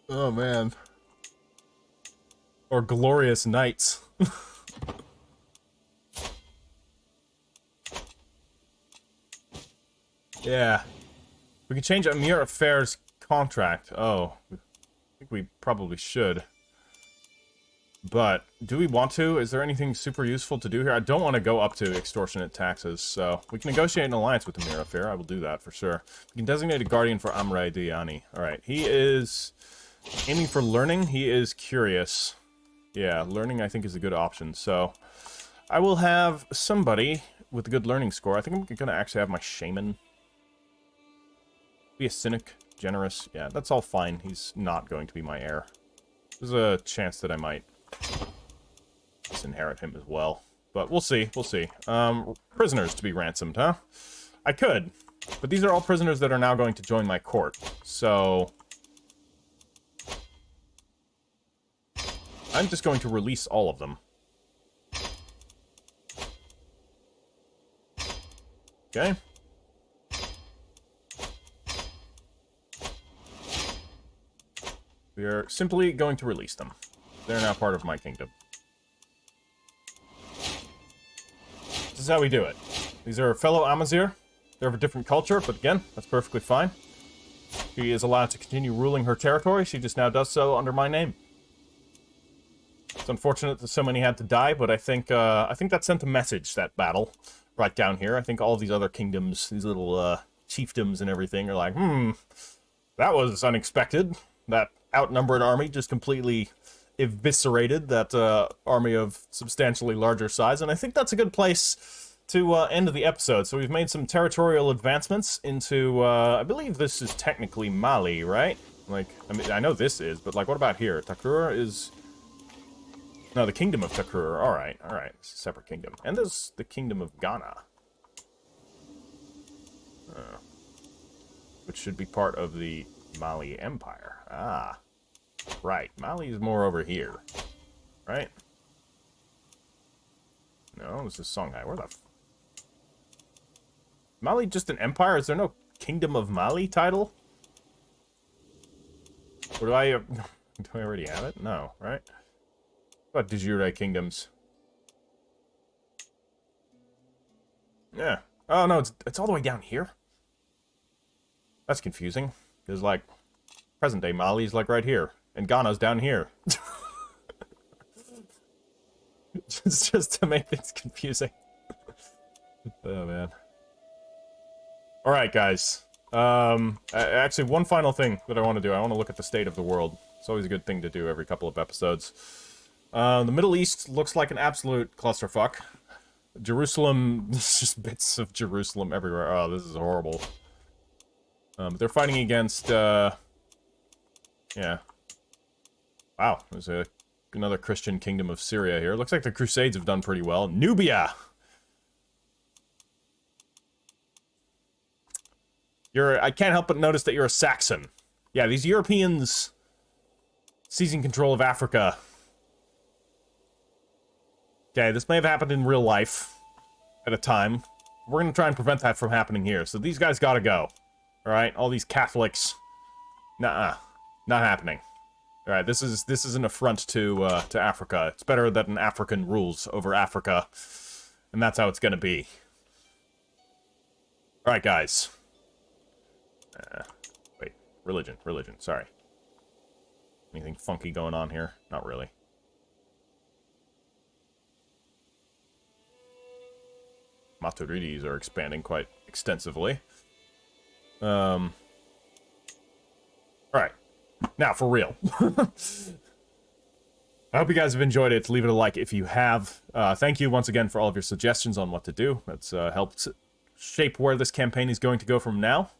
Oh, man. Or glorious knights. Yeah. We can change Amir Affairs contract. Oh. I think we probably should. But, do we want to? Is there anything super useful to do here? I don't want to go up to extortionate taxes, so... We can negotiate an alliance with Amir Affair. I will do that, for sure. We can designate a guardian for Amrei Diani. Alright, he is... aiming for learning. He is curious. Yeah, learning I think is a good option, so... I will have somebody with a good learning score. I think I'm gonna actually have my shaman. Be a cynic, generous. Yeah, that's all fine. He's not going to be my heir. There's a chance that I might disinherit him as well. But we'll see, we'll see. Prisoners to be ransomed, huh? I could. But these are all prisoners that are now going to join my court. So... I'm just going to release all of them. Okay. We are simply going to release them. They're now part of my kingdom. This is how we do it. These are fellow Amazigh. They're of a different culture, but again, that's perfectly fine. She is allowed to continue ruling her territory. She just now does so under my name. It's unfortunate that so many had to die, but I think that sent a message, that battle, right down here. I think all these other kingdoms, these little chiefdoms and everything, are like, that was unexpected. That outnumbered army just completely eviscerated that army of substantially larger size, and I think that's a good place to end the episode. So we've made some territorial advancements into, I believe this is technically Mali, right? Like, I mean, I know this is, but like, what about here? Takrur is... No, the Kingdom of Takrur. Alright, alright. It's a separate kingdom. And there's the Kingdom of Ghana. Which should be part of the Mali Empire. Ah. Right. Mali is more over here. Right? No, this is Songhai. Where the f... Mali just an empire? Is there no Kingdom of Mali title? Or do I... do I already have it? No, right? What about de jure kingdoms? Yeah. Oh, no, it's all the way down here? That's confusing. There's, like, present-day Mali's, like, right here. And Ghana's down here. just to make things confusing. Oh, man. Alright, guys. Actually, one final thing that I want to do. I want to look at the state of the world. It's always a good thing to do every couple of episodes. The Middle East looks like an absolute clusterfuck. Jerusalem, there's just bits of Jerusalem everywhere. Oh, this is horrible. They're fighting against, yeah. Wow, there's another Christian kingdom of Syria here. Looks like the Crusades have done pretty well. Nubia! I can't help but notice that you're a Saxon. Yeah, these Europeans seizing control of Africa. Okay, this may have happened in real life at a time. We're gonna try and prevent that from happening here. So these guys gotta go. Alright, all these Catholics. Nuh-uh. Not happening. Alright, this is an affront to Africa. It's better that an African rules over Africa. And that's how it's gonna be. Alright, guys. Wait. Religion, sorry. Anything funky going on here? Not really. Maturidis are expanding quite extensively. Alright. Now, for real. I hope you guys have enjoyed it. Leave it a like if you have. Thank you once again for all of your suggestions on what to do. That's helped shape where this campaign is going to go from now.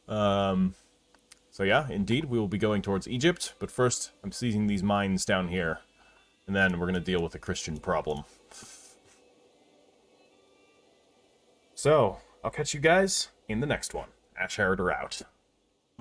So yeah, indeed, we will be going towards Egypt. But first, I'm seizing these mines down here. And then we're going to deal with the Christian problem. So, I'll catch you guys in the next one. Ash Heriter out.